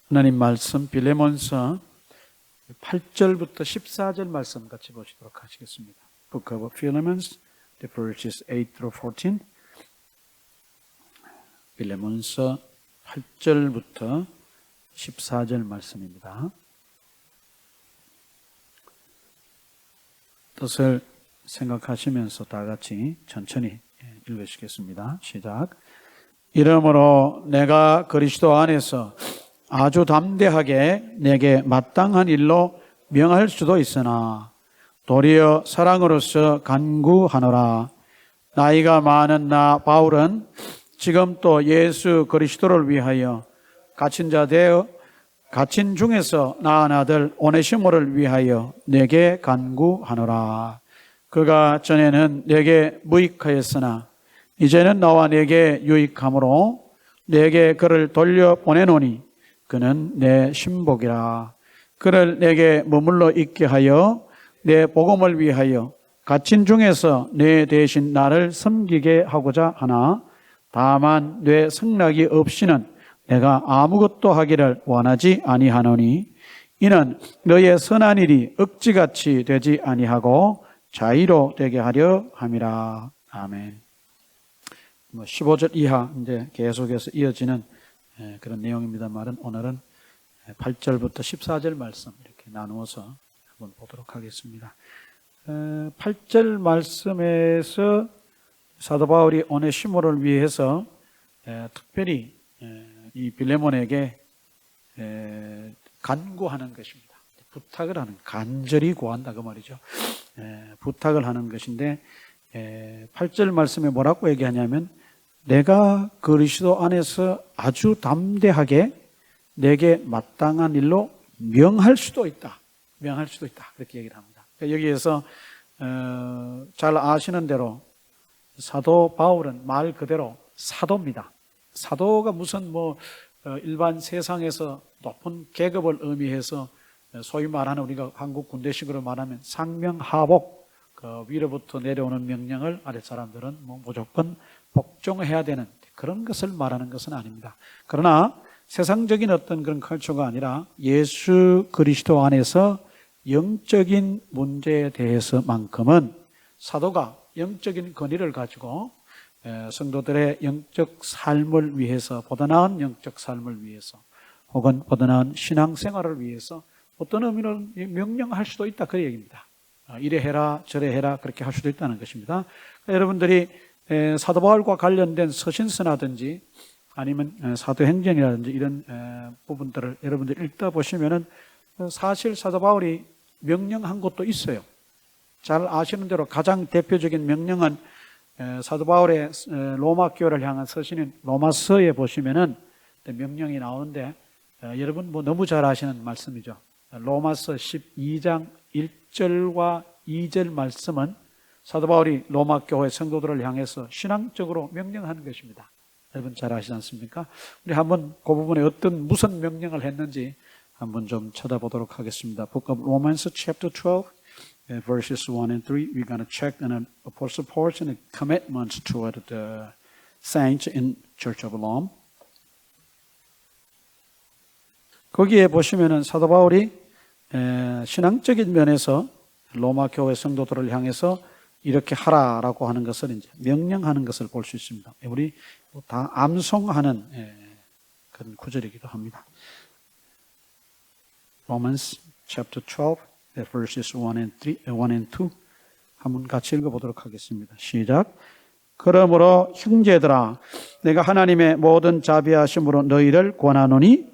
하나님 말씀 빌레몬서 8절부터 14절 말씀 같이 보시도록 하시겠습니다. Book of Philemon, the verses 8 through 14. 빌레몬서 8절부터 14절 말씀입니다. 뜻을 생각하시면서 다 같이 천천히 읽으시겠습니다. 시작. 이러므로 내가 그리스도 안에서 아주 담대하게 내게 마땅한 일로 명할 수도 있으나 도리어 사랑으로서 간구하노라. 나이가 많은 나 바울은 지금 또 예수 그리스도를 위하여 갇힌 자 되어 갇힌 중에서 낳은 아들 오네시모를 위하여 내게 간구하노라. 그가 전에는 내게 무익하였으나 이제는 나와 내게 유익함으로 내게 그를 돌려보내노니 그는 내 신복이라. 그를 내게 머물러 있게 하여 내 복음을 위하여 갇힌 중에서 내 대신 나를 섬기게 하고자 하나 다만 내 승낙이 없이는 내가 아무것도 하기를 원하지 아니하노니 이는 너의 선한 일이 억지같이 되지 아니하고 자의로 되게 하려 함이라. 아멘. 15절 이하 이제 계속해서 이어지는 그런 내용입니다만 오늘은 8절부터 14절 말씀 이렇게 나누어서 한번 보도록 하겠습니다. 8절 말씀에서 사도 바울이 오네시모를 위해서 특별히 이 빌레몬에게 간구하는 것입니다. 부탁을 하는, 간절히 구한다 그 말이죠. 부탁을 하는 것인데 8절 말씀에 뭐라고 얘기하냐면 내가 그리스도 안에서 아주 담대하게 내게 마땅한 일로 명할 수도 있다. 명할 수도 있다. 그렇게 얘기를 합니다. 여기에서 잘 아시는 대로 사도 바울은 말 그대로 사도입니다. 사도가 무슨 일반 세상에서 높은 계급을 의미해서 소위 말하는 우리가 한국 군대식으로 말하면 상명하복, 그 위로부터 내려오는 명령을 아랫 사람들은 무조건 복종해야 되는 그런 것을 말하는 것은 아닙니다. 그러나 세상적인 어떤 그런 컬처가 아니라 예수 그리스도 안에서 영적인 문제에 대해서만큼은 사도가 영적인 권위를 가지고 성도들의 영적 삶을 위해서, 보다 나은 영적 삶을 위해서 혹은 보다 나은 신앙생활을 위해서 어떤 의미로 명령할 수도 있다 그 얘기입니다. 이래 해라 저래 해라 그렇게 할 수도 있다는 것입니다. 여러분들이 사도 바울과 관련된 서신서라든지 아니면 사도행전이라든지 이런 부분들을 여러분들이 읽다 보시면은 사실 사도 바울이 명령한 것도 있어요. 잘 아시는 대로 가장 대표적인 명령은 사도 바울의 로마 교회를 향한 서신인 로마서에 보시면은 명령이 나오는데 여러분 너무 잘 아시는 말씀이죠. 로마서 12장 1절과 2절 말씀은 사도 바울이 로마 교회 성도들을 향해서 신앙적으로 명령하는 것입니다. 여러분 잘 아시지 않습니까? 우리 한번 그 부분에 어떤 무슨 명령을 했는지 한번 좀 쳐다보도록 하겠습니다. Book of Romans chapter 12 verses 1 and 3 we're going to check on Apostle Paul's and commitments toward the saints in Church of Rome. 거기에 보시면은 사도 바울이 신앙적인 면에서 로마 교회 성도들을 향해서 이렇게 하라라고 하는 것을 이제 명령하는 것을 볼 수 있습니다. 우리 다 암송하는 그런 구절이기도 합니다. Romans chapter 12, verses 1 and 2 한번 같이 읽어보도록 하겠습니다. 시작. 그러므로 형제들아 내가 하나님의 모든 자비하심으로 너희를 권하노니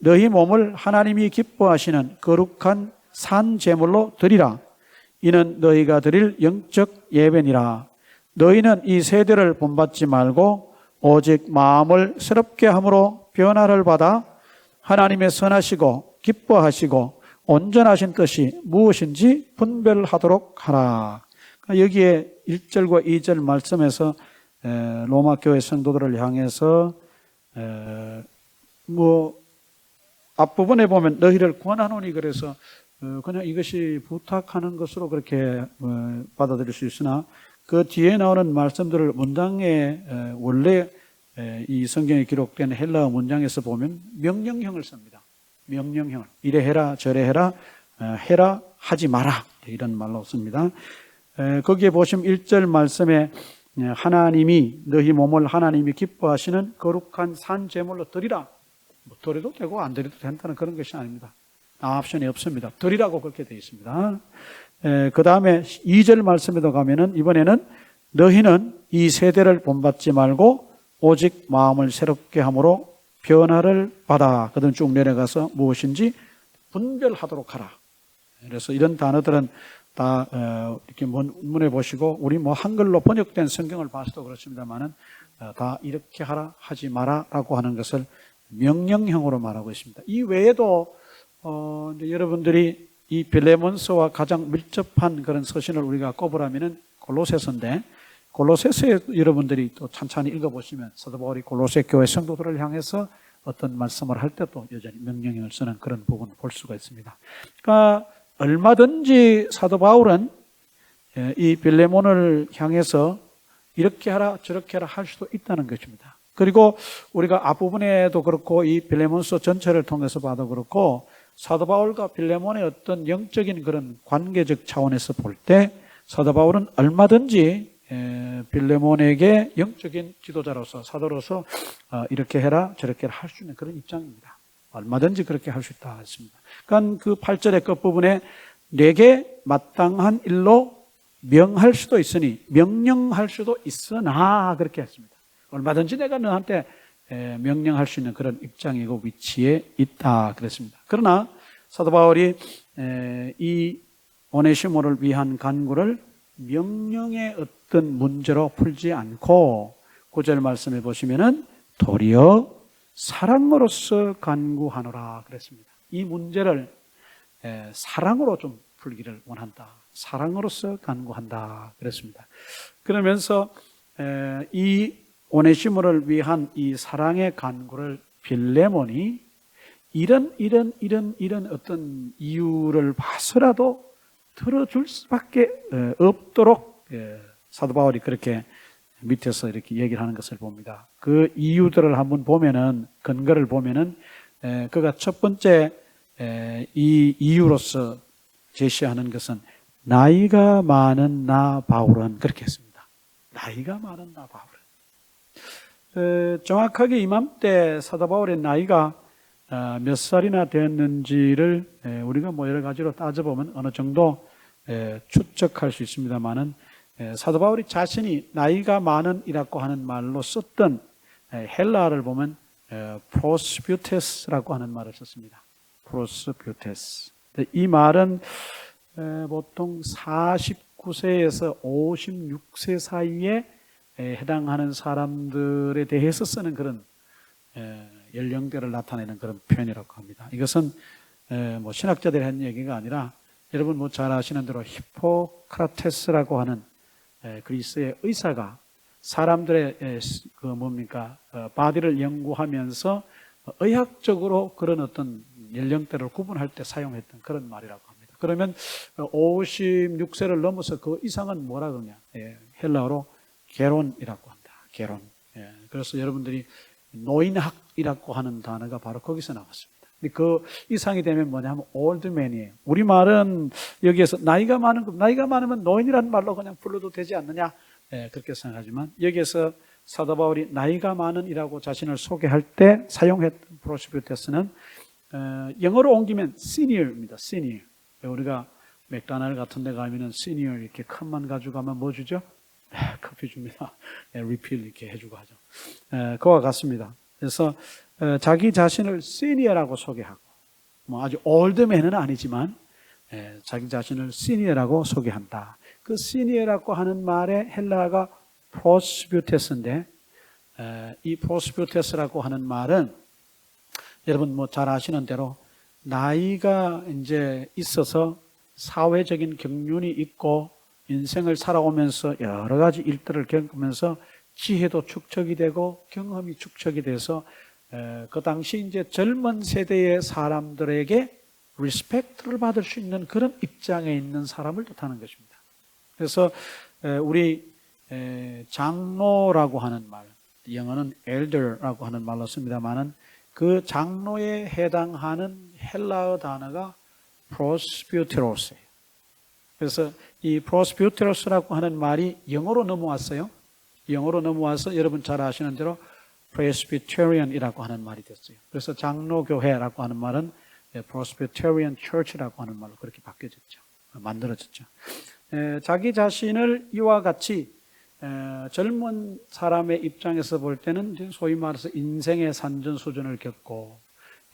너희 몸을 하나님이 기뻐하시는 거룩한 산 제물로 드리라. 이는 너희가 드릴 영적 예배니라. 너희는 이 세대를 본받지 말고 오직 마음을 새롭게 함으로 변화를 받아 하나님의 선하시고 기뻐하시고 온전하신 뜻이 무엇인지 분별하도록 하라. 여기에 1절과 2절 말씀에서 로마 교회 성도들을 향해서 앞부분에 보면 너희를 권하노니 그래서 그냥 이것이 부탁하는 것으로 그렇게 받아들일 수 있으나 그 뒤에 나오는 말씀들을 문장의 원래 이 성경에 기록된 헬라어 문장에서 보면 명령형을 씁니다. 명령형을. 이래 해라, 저래 해라, 해라, 하지 마라. 이런 말로 씁니다. 거기에 보시면 1절 말씀에 하나님이 너희 몸을 하나님이 기뻐하시는 거룩한 산 제물로 드리라. 뭐 드려도 되고 안 드려도 된다는 그런 것이 아닙니다. 옵션이 없습니다. 드리라고 그렇게 되어 있습니다. 그 다음에 2절 말씀에도 가면은 이번에는 너희는 이 세대를 본받지 말고 오직 마음을 새롭게 함으로 변화를 받아. 그다음 쭉 내려가서 무엇인지 분별하도록 하라. 그래서 이런 단어들은 다 이렇게 문에 보시고 우리 뭐 한글로 번역된 성경을 봐서도 그렇습니다만은 다 이렇게 하라 하지 마라라고 하는 것을 명령형으로 말하고 있습니다. 이 외에도 이제 여러분들이 이 빌레몬서와 가장 밀접한 그런 서신을 우리가 꼽으라면은 골로새서인데 골로새서에 여러분들이 또 찬찬히 읽어보시면 사도 바울이 골로새 교회 성도들을 향해서 어떤 말씀을 할 때도 여전히 명령형을 쓰는 그런 부분을 볼 수가 있습니다. 그러니까 얼마든지 사도 바울은 이 빌레몬을 향해서 이렇게 하라 저렇게 하라 할 수도 있다는 것입니다. 그리고 우리가 앞부분에도 그렇고 이 빌레몬서 전체를 통해서 봐도 그렇고 사도 바울과 빌레몬의 어떤 영적인 그런 관계적 차원에서 볼 때 사도 바울은 얼마든지 빌레몬에게 영적인 지도자로서 사도로서 이렇게 해라 저렇게 해라 할 수 있는 그런 입장입니다. 얼마든지 그렇게 할 수 있다 했습니다. 그러니까 그 8절의 끝부분에 내게 마땅한 일로 명할 수도 있으니 명령할 수도 있으나 그렇게 했습니다. 얼마든지 내가 너한테 명령할 수 있는 그런 입장이고 위치에 있다 그랬습니다. 그러나 사도 바울이 이 오네시모를 위한 간구를 명령의 어떤 문제로 풀지 않고 9절 말씀해 보시면은 도리어 사랑으로서 간구하노라 그랬습니다. 이 문제를 사랑으로 좀 풀기를 원한다. 사랑으로서 간구한다 그랬습니다. 그러면서 이 오네시모를 위한 이 사랑의 간구를 빌레몬이 이런 어떤 이유를 봐서라도 들어줄 수밖에 없도록 사도 바울이 그렇게 밑에서 이렇게 얘기를 하는 것을 봅니다. 그 이유들을 한번 보면은 근거를 보면은 그가 첫 번째 이 이유로서 제시하는 것은 나이가 많은 나 바울은 그렇게 했습니다. 나이가 많은 나 바울은 정확하게 이맘때 사도 바울의 나이가 몇 살이나 되었는지를 우리가 뭐 여러 가지로 따져보면 어느 정도 추측할 수 있습니다만은 사도 바울이 자신이 나이가 많은이라고 하는 말로 썼던 헬라어를 보면 프로스뷰테스라고 하는 말을 썼습니다. 프로스뷰테스. 이 말은 보통 49세에서 56세 사이에 해당하는 사람들에 대해서 쓰는 그런 연령대를 나타내는 그런 표현이라고 합니다. 이것은 뭐 신학자들이 한 얘기가 아니라 여러분 뭐 잘 아시는 대로 히포크라테스라고 하는 그리스의 의사가 사람들의 그 뭡니까 바디를 연구하면서 의학적으로 그런 어떤 연령대를 구분할 때 사용했던 그런 말이라고 합니다. 그러면 56세를 넘어서 그 이상은 뭐라 그러냐? 헬라어로 게론이라고 한다. 게론. 그래서 여러분들이 노인학이라고 하는 단어가 바로 거기서 나왔습니다. 그 이상이 되면 뭐냐면 올드맨이에요. 우리말은 여기에서 나이가 많으면 노인이라는 말로 그냥 불러도 되지 않느냐 그렇게 생각하지만 여기에서 사도 바울이 나이가 많은이라고 자신을 소개할 때 사용했던 프로스뷰테스는 영어로 옮기면 시니어입니다. 시니어. 우리가 맥도날드 같은 데 가면은 시니어 이렇게 칸만 가져가면 뭐 주죠? 커피 줍니다. 리필 이렇게 해주고 하죠. 그와 같습니다. 그래서 자기 자신을 시니어라고 소개하고 뭐 아주 올드맨은 아니지만 자기 자신을 시니어라고 소개한다. 그 시니어라고 하는 말의 헬라어가 프로스뷰테스인데 이 프로스뷰테스라고 하는 말은 여러분 뭐 잘 아시는 대로 나이가 이제 있어서 사회적인 경륜이 있고 인생을 살아오면서 여러 가지 일들을 겪으면서 지혜도 축적이 되고 경험이 축적이 돼서 그 당시 이제 젊은 세대의 사람들에게 리스펙트를 받을 수 있는 그런 입장에 있는 사람을 뜻하는 것입니다. 그래서 우리 장로라고 하는 말, 영어는 elder라고 하는 말로 씁니다만은 그 장로에 해당하는 헬라어 단어가 prosbyteros. 그래서 이 prosbyteros라고 하는 말이 영어로 넘어왔어요. 영어로 넘어와서 여러분 잘 아시는 대로 presbyterian이라고 하는 말이 됐어요. 그래서 장로교회라고 하는 말은 presbyterian church라고 하는 말로 그렇게 바뀌어졌죠. 만들어졌죠. 자기 자신을 이와 같이 젊은 사람의 입장에서 볼 때는 소위 말해서 인생의 산전수전을 겪고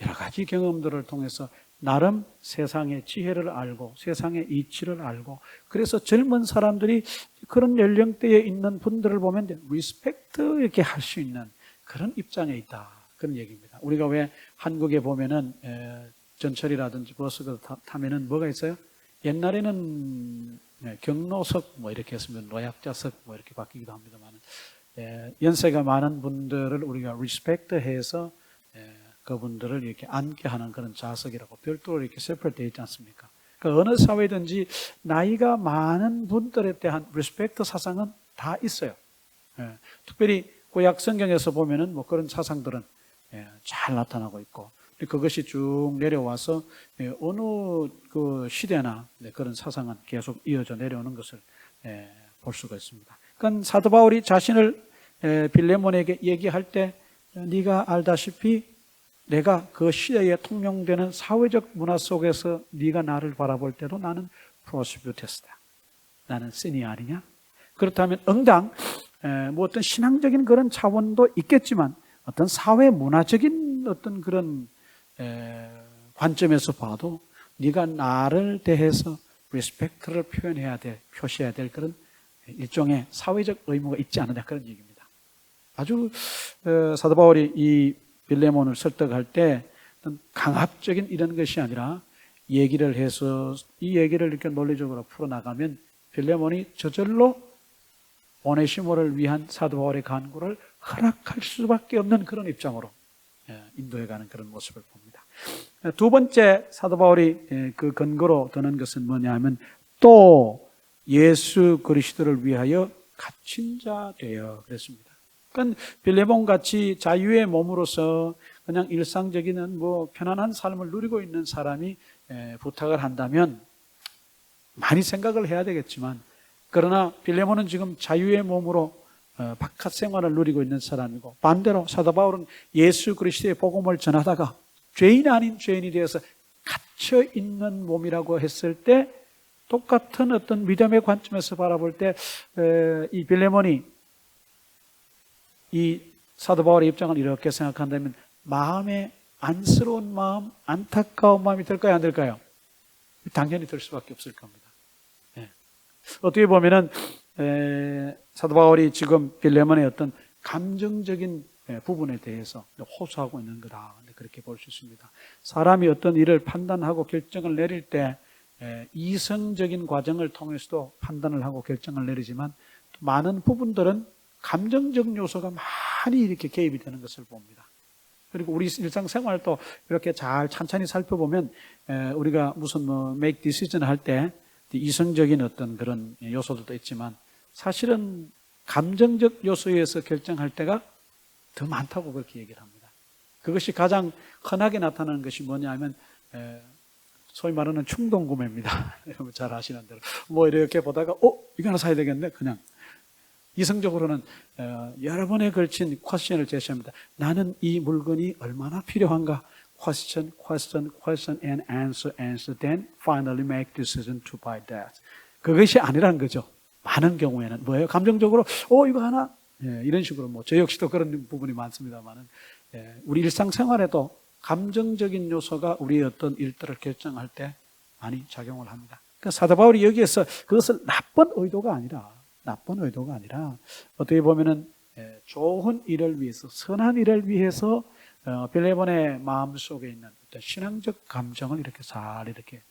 여러 가지 경험들을 통해서 나름 세상의 지혜를 알고 세상의 이치를 알고 그래서 젊은 사람들이 그런 연령대에 있는 분들을 보면 리스펙트 이렇게 할 수 있는 그런 입장에 있다. 그런 얘기입니다. 우리가 왜 한국에 보면은 전철이라든지 버스가 타면은 뭐가 있어요? 옛날에는 경로석 뭐 이렇게 했으면 노약자석 뭐 이렇게 바뀌기도 합니다만 연세가 많은 분들을 우리가 리스펙트해서 그분들을 이렇게 앉게 하는 그런 좌석이라고 별도로 이렇게 세퍼되어 있지 않습니까? 그러니까 어느 사회든지 나이가 많은 분들에 대한 리스펙트 사상은 다 있어요. 특별히 구약 성경에서 보면은 뭐 그런 사상들은 잘 나타나고 있고 그것이 쭉 내려와서 어느 그 시대나 그런 사상은 계속 이어져 내려오는 것을 볼 수가 있습니다. 그러니까 사도 바울이 자신을 빌레몬에게 얘기할 때 네가 알다시피 내가 그 시대에 통용되는 사회적 문화 속에서 네가 나를 바라볼 때도 나는 프로스뷰테스다. 나는 신이 아니냐? 그렇다면 응당 뭐 어떤 신앙적인 그런 차원도 있겠지만 어떤 사회 문화적인 어떤 그런 관점에서 봐도 네가 나를 대해서 리스펙트를 표현해야 될, 표시해야 될 그런 일종의 사회적 의무가 있지 않느냐 그런 얘기입니다. 아주 사도 바울이 이 빌레몬을 설득할 때 강압적인 이런 것이 아니라 얘기를 해서 이 얘기를 이렇게 논리적으로 풀어나가면 빌레몬이 저절로 오네시모를 위한 사도 바울의 간구를 허락할 수밖에 없는 그런 입장으로 인도해가는 그런 모습을 봅니다. 두 번째 사도 바울이 그 근거로 드는 것은 뭐냐 하면 또 예수 그리스도를 위하여 갇힌 자 되어 그랬습니다. 그러니까 빌레몬 같이 자유의 몸으로서 그냥 일상적인 뭐 편안한 삶을 누리고 있는 사람이 부탁을 한다면 많이 생각을 해야 되겠지만 그러나 빌레몬은 지금 자유의 몸으로 바깥 생활을 누리고 있는 사람이고 반대로 사도 바울은 예수 그리스도의 복음을 전하다가 죄인 아닌 죄인이 되어서 갇혀 있는 몸이라고 했을 때 똑같은 어떤 믿음의 관점에서 바라볼 때 이 빌레몬이 이 사도 바울의 입장을 이렇게 생각한다면 마음에 안쓰러운 마음, 안타까운 마음이 들까요, 안 들까요? 당연히 들 수밖에 없을 겁니다. 어떻게 보면은 사도 바울이 지금 빌레몬의 어떤 감정적인 부분에 대해서 호소하고 있는 거다 그렇게 볼 수 있습니다. 사람이 어떤 일을 판단하고 결정을 내릴 때 이성적인 과정을 통해서도 판단을 하고 결정을 내리지만 많은 부분들은 감정적 요소가 많이 이렇게 개입이 되는 것을 봅니다. 그리고 우리 일상생활도 이렇게 잘 찬찬히 살펴보면 우리가 무슨 뭐 make decision 할 때 이성적인 어떤 그런 요소들도 있지만 사실은 감정적 요소에서 결정할 때가 더 많다고 그렇게 얘기를 합니다. 그것이 가장 흔하게 나타나는 것이 뭐냐 하면 소위 말하는 충동 구매입니다. 여러분 잘 아시는 대로 뭐 이렇게 보다가 이거 하나 사야 되겠네 그냥 이성적으로는 여러 번에 걸친 퀘스천을 제시합니다. 나는 이 물건이 얼마나 필요한가? Question, question, question and answer, answer. Then finally make decision to buy that. 그것이 아니란 거죠. 많은 경우에는 뭐예요? 감정적으로 이거 하나 이런 식으로 뭐 저 역시도 그런 부분이 많습니다만은 우리 일상생활에도 감정적인 요소가 우리의 어떤 일들을 결정할 때 많이 작용을 합니다. 그러니까 사도 바울이 여기에서 그것을 나쁜 의도가 아니라 어떻게 보면은 좋은 일을 위해서 선한 일을 위해서 빌레몬의 마음 속에 있는 어떤 신앙적 감정을 이렇게 잘 이렇게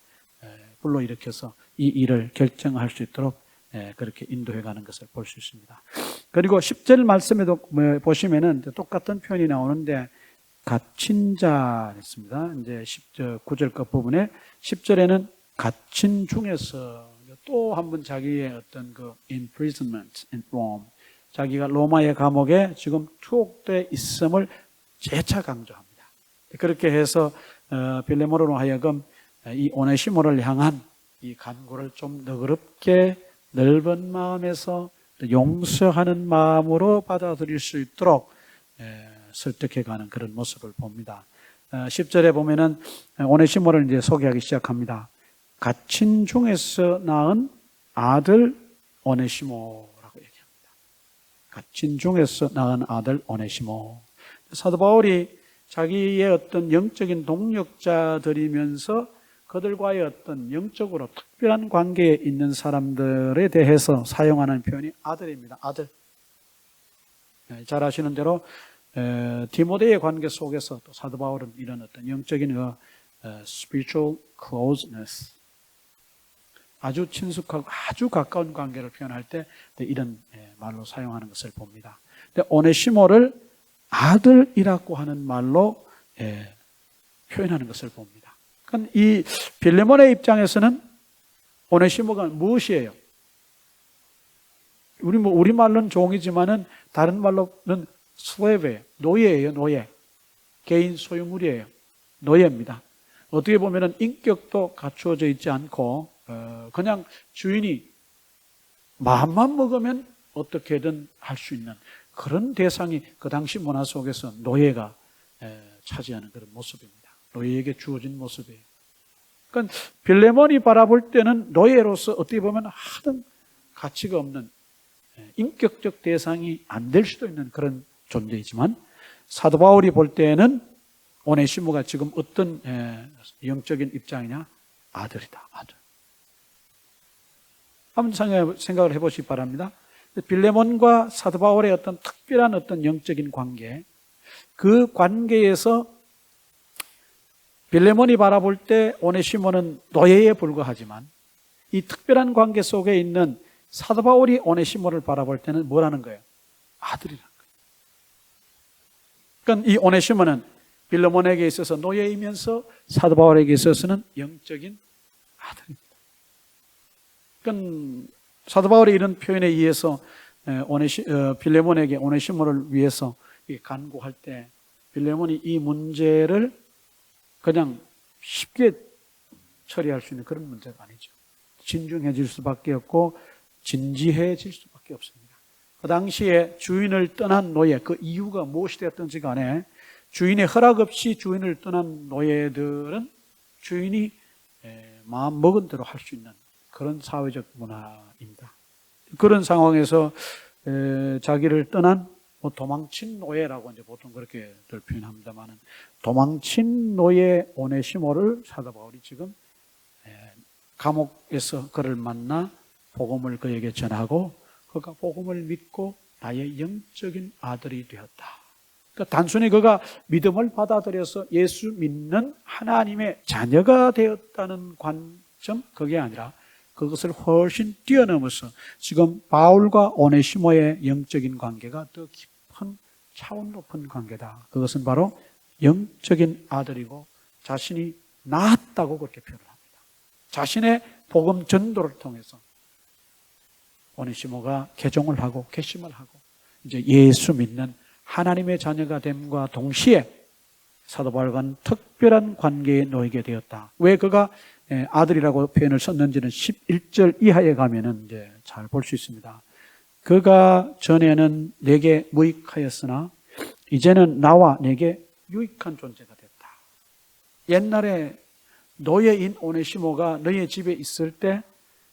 불러일으켜서 이 일을 결정할 수 있도록 그렇게 인도해가는 것을 볼 수 있습니다. 그리고 10절 말씀에도 보시면은 똑같은 표현이 나오는데 갇힌 자 있습니다. 이제 10절 9절 끝 부분에 10절에는 갇힌 중에서 또 한 번 자기의 어떤 그 imprisonment in Rome 자기가 로마의 감옥에 지금 투옥되어 있음을 재차 강조합니다. 그렇게 해서 빌레몬으로 하여금 이 오네시모를 향한 이 간구를 좀 너그럽게 넓은 마음에서 용서하는 마음으로 받아들일 수 있도록 설득해가는 그런 모습을 봅니다. 10절에 보면은 오네시모를 이제 소개하기 시작합니다. 갇힌 중에서 낳은 아들 오네시모라고 얘기합니다. 갇힌 중에서 낳은 아들 오네시모. 사도 바울이 자기의 어떤 영적인 동력자들이면서 그들과의 어떤 영적으로 특별한 관계에 있는 사람들에 대해서 사용하는 표현이 아들입니다. 아들. 잘 아시는 대로 디모데의 관계 속에서 또 사도 바울은 이런 어떤 영적인 spiritual closeness, 아주 친숙하고 아주 가까운 관계를 표현할 때 이런 말로 사용하는 것을 봅니다. 근데 오네시모를 아들이라고 하는 말로 표현하는 것을 봅니다. 그러니까 이 빌레몬의 입장에서는 오네시모가 무엇이에요? 우리 말로는 종이지만은 다른 말로는 슬레이브예요. 노예예요, 노예. 개인 소유물이에요. 노예입니다. 어떻게 보면은 인격도 갖추어져 있지 않고 그냥 주인이 마음만 먹으면 어떻게든 할 수 있는 그런 대상이 그 당시 문화 속에서 노예가 차지하는 그런 모습입니다. 노예에게 주어진 모습이에요. 그러니까 빌레몬이 바라볼 때는 노예로서 어떻게 보면 하등 가치가 없는 인격적 대상이 안 될 수도 있는 그런 존재이지만 사도 바울이 볼 때는 오네시모가 지금 어떤 영적인 입장이냐? 아들이다. 아들. 한번 생각을 해보시기 바랍니다. 빌레몬과 사도 바울의 어떤 특별한 어떤 영적인 관계, 그 관계에서 빌레몬이 바라볼 때 오네시모는 노예에 불과하지만 이 특별한 관계 속에 있는 사도 바울이 오네시모를 바라볼 때는 뭐라는 거예요? 아들이라는 거예요. 그러니까 이 오네시모는 빌레몬에게 있어서 노예이면서 사도 바울에게 있어서는 영적인 아들입니다. 그러니까 사도 바울의 이런 표현에 의해서 빌레몬에게 오네시모를 위해서 간구할 때 빌레몬이 이 문제를 그냥 쉽게 처리할 수 있는 그런 문제가 아니죠. 진중해질 수밖에 없고 진지해질 수밖에 없습니다. 그 당시에 주인을 떠난 노예, 그 이유가 무엇이 되었든지 간에 주인의 허락 없이 주인을 떠난 노예들은 주인이 마음 먹은 대로 할 수 있는 그런 사회적 문화입니다. 그런 상황에서 자기를 떠난 도망친 노예라고 이제 보통 그렇게들 표현합니다만은 도망친 노예 오네시모를 사도 바울이 지금 감옥에서 그를 만나 복음을 그에게 전하고 그가 복음을 믿고 나의 영적인 아들이 되었다. 그러니까 단순히 그가 믿음을 받아들여서 예수 믿는 하나님의 자녀가 되었다는 관점 그게 아니라 그것을 훨씬 뛰어넘어서 지금 바울과 오네시모의 영적인 관계가 더 깊은 차원 높은 관계다. 그것은 바로 영적인 아들이고 자신이 낳았다고 그렇게 표현을 합니다. 자신의 복음 전도를 통해서 오네시모가 개종을 하고 개심을 하고 이제 예수 믿는 하나님의 자녀가 됨과 동시에 사도 바울과는 특별한 관계에 놓이게 되었다. 왜 그가 아들이라고 표현을 썼는지는 11절 이하에 가면은 이제 잘 볼 수 있습니다. 그가 전에는 내게 무익하였으나 이제는 나와 내게 유익한 존재가 됐다. 옛날에 노예인 오네시모가 너의 집에 있을 때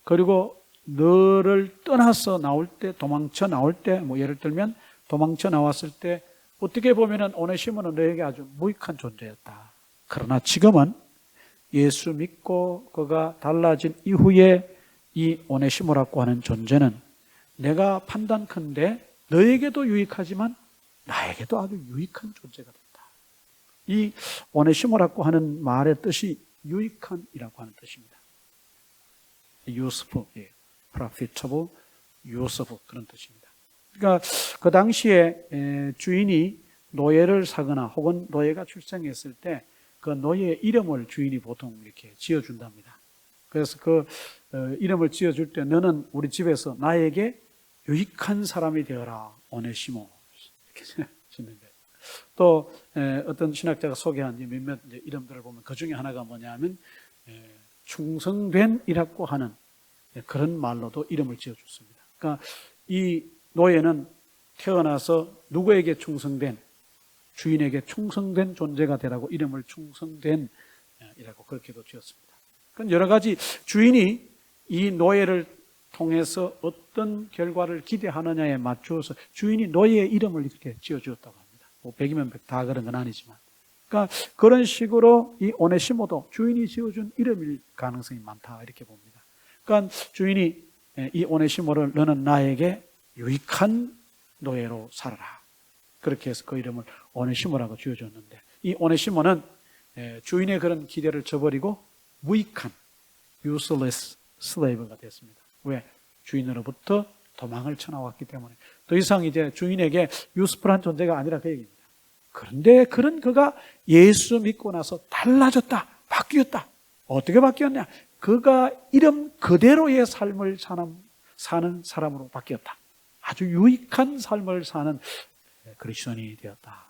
그리고 너를 떠나서 나올 때 도망쳐 나올 때 예를 들면 도망쳐 나왔을 때 어떻게 보면은 오네시모는 너에게 아주 무익한 존재였다. 그러나 지금은 예수 믿고 그가 달라진 이후에 이 오네시모라고 하는 존재는 내가 판단컨대 너에게도 유익하지만 나에게도 아주 유익한 존재가 됐다. 이 오네시모라고 하는 말의 뜻이 유익한이라고 하는 뜻입니다. useful, profitable, useful 그런 뜻입니다. 그러니까 그 당시에 주인이 노예를 사거나 혹은 노예가 출생했을 때 그 노예의 이름을 주인이 보통 이렇게 지어준답니다. 그래서 그 이름을 지어줄 때 너는 우리 집에서 나에게 유익한 사람이 되어라. 오네시모. 이렇게 짓는 거예요. 또 어떤 신학자가 소개한 몇몇 이름들을 보면 그 중에 하나가 뭐냐면 충성된이라고 하는 그런 말로도 이름을 지어줬습니다. 그러니까 이 노예는 태어나서 누구에게 충성된, 주인에게 충성된 존재가 되라고 이름을 충성된이라고 그렇게도 지었습니다. 그건 여러 가지 주인이 이 노예를 통해서 어떤 결과를 기대하느냐에 맞추어서 주인이 노예의 이름을 이렇게 지어주었다고 합니다. 뭐 100이면 100 다 그런 건 아니지만. 그러니까 그런 식으로 이 오네시모도 주인이 지어준 이름일 가능성이 많다 이렇게 봅니다. 그러니까 주인이 이 오네시모를 너는 나에게 유익한 노예로 살아라. 그렇게 해서 그 이름을 오네시모라고 지어줬는데 이 오네시모는 주인의 그런 기대를 저버리고 무익한 useless slave가 됐습니다. 왜? 주인으로부터 도망을 쳐나왔기 때문에 더 이상 이제 주인에게 유스풀한 존재가 아니라 그 얘기입니다. 그런데 그런 그가 예수 믿고 나서 달라졌다, 바뀌었다. 어떻게 바뀌었냐? 그가 이름 그대로의 삶을 사는 사람으로 바뀌었다. 아주 유익한 삶을 사는 그리스도인이 되었다.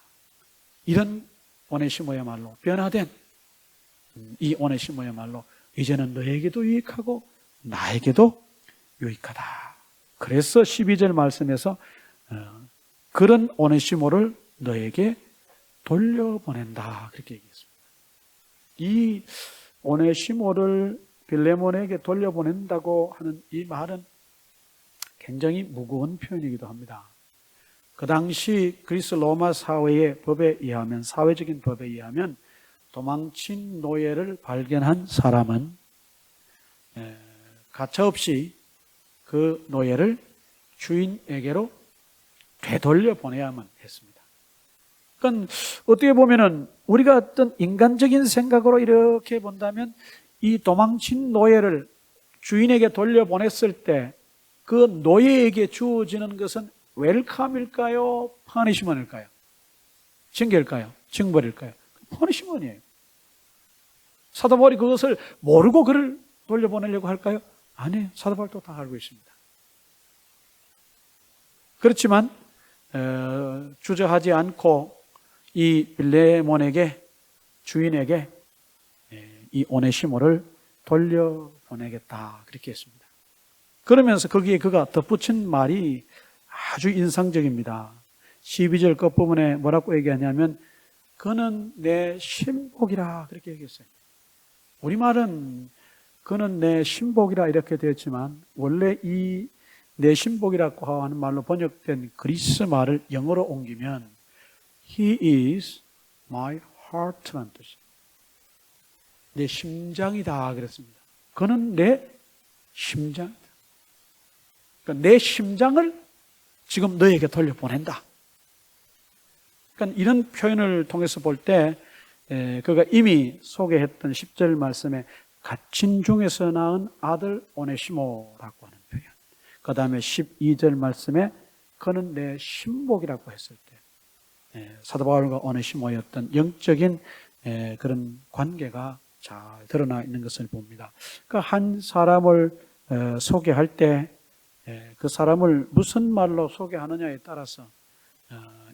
이런 오네시모야말로 변화된 이 오네시모야말로 이제는 너에게도 유익하고 나에게도 유익하다. 그래서 12절 말씀에서 그런 오네시모를 너에게 돌려보낸다. 그렇게 얘기했습니다. 이 오네시모를 빌레몬에게 돌려보낸다고 하는 이 말은 굉장히 무거운 표현이기도 합니다. 그 당시 그리스 로마 사회의 법에 의하면, 사회적인 법에 의하면 도망친 노예를 발견한 사람은 가차없이 그 노예를 주인에게로 되돌려 보내야만 했습니다. 그러니까 어떻게 보면은 우리가 어떤 인간적인 생각으로 이렇게 본다면 이 도망친 노예를 주인에게 돌려보냈을 때 그 노예에게 주어지는 것은 웰컴일까요? 퍼니시먼일까요? 징계일까요? 징벌일까요? 퍼니시먼이에요. 사도 바울이 그것을 모르고 그를 돌려보내려고 할까요? 아니에요. 사도 바울도 다 알고 있습니다. 그렇지만 주저하지 않고 이 빌레몬에게, 주인에게 이 오네시모를 돌려보내겠다 그렇게 했습니다. 그러면서 거기에 그가 덧붙인 말이 아주 인상적입니다. 12절 끝부분에 뭐라고 얘기하냐면 그는 내 신복이라 그렇게 얘기했어요. 우리말은 그는 내 신복이라 이렇게 되었지만 원래 이 내 신복이라고 하는 말로 번역된 그리스 말을 영어로 옮기면 He is my heart라는 뜻이에요. 내 심장이다 그랬습니다. 그는 내 심장이다. 그러니까 내 심장을 지금 너에게 돌려보낸다. 그러니까 이런 표현을 통해서 볼 때 그가 이미 소개했던 10절 말씀에 갇힌 중에서 낳은 아들 오네시모라고 하는 표현. 그 다음에 12절 말씀에 그는 내 신복이라고 했을 때 사도 바울과 오네시모였던 영적인 그런 관계가 잘 드러나 있는 것을 봅니다. 그러니까 한 사람을 소개할 때 그 사람을 무슨 말로 소개하느냐에 따라서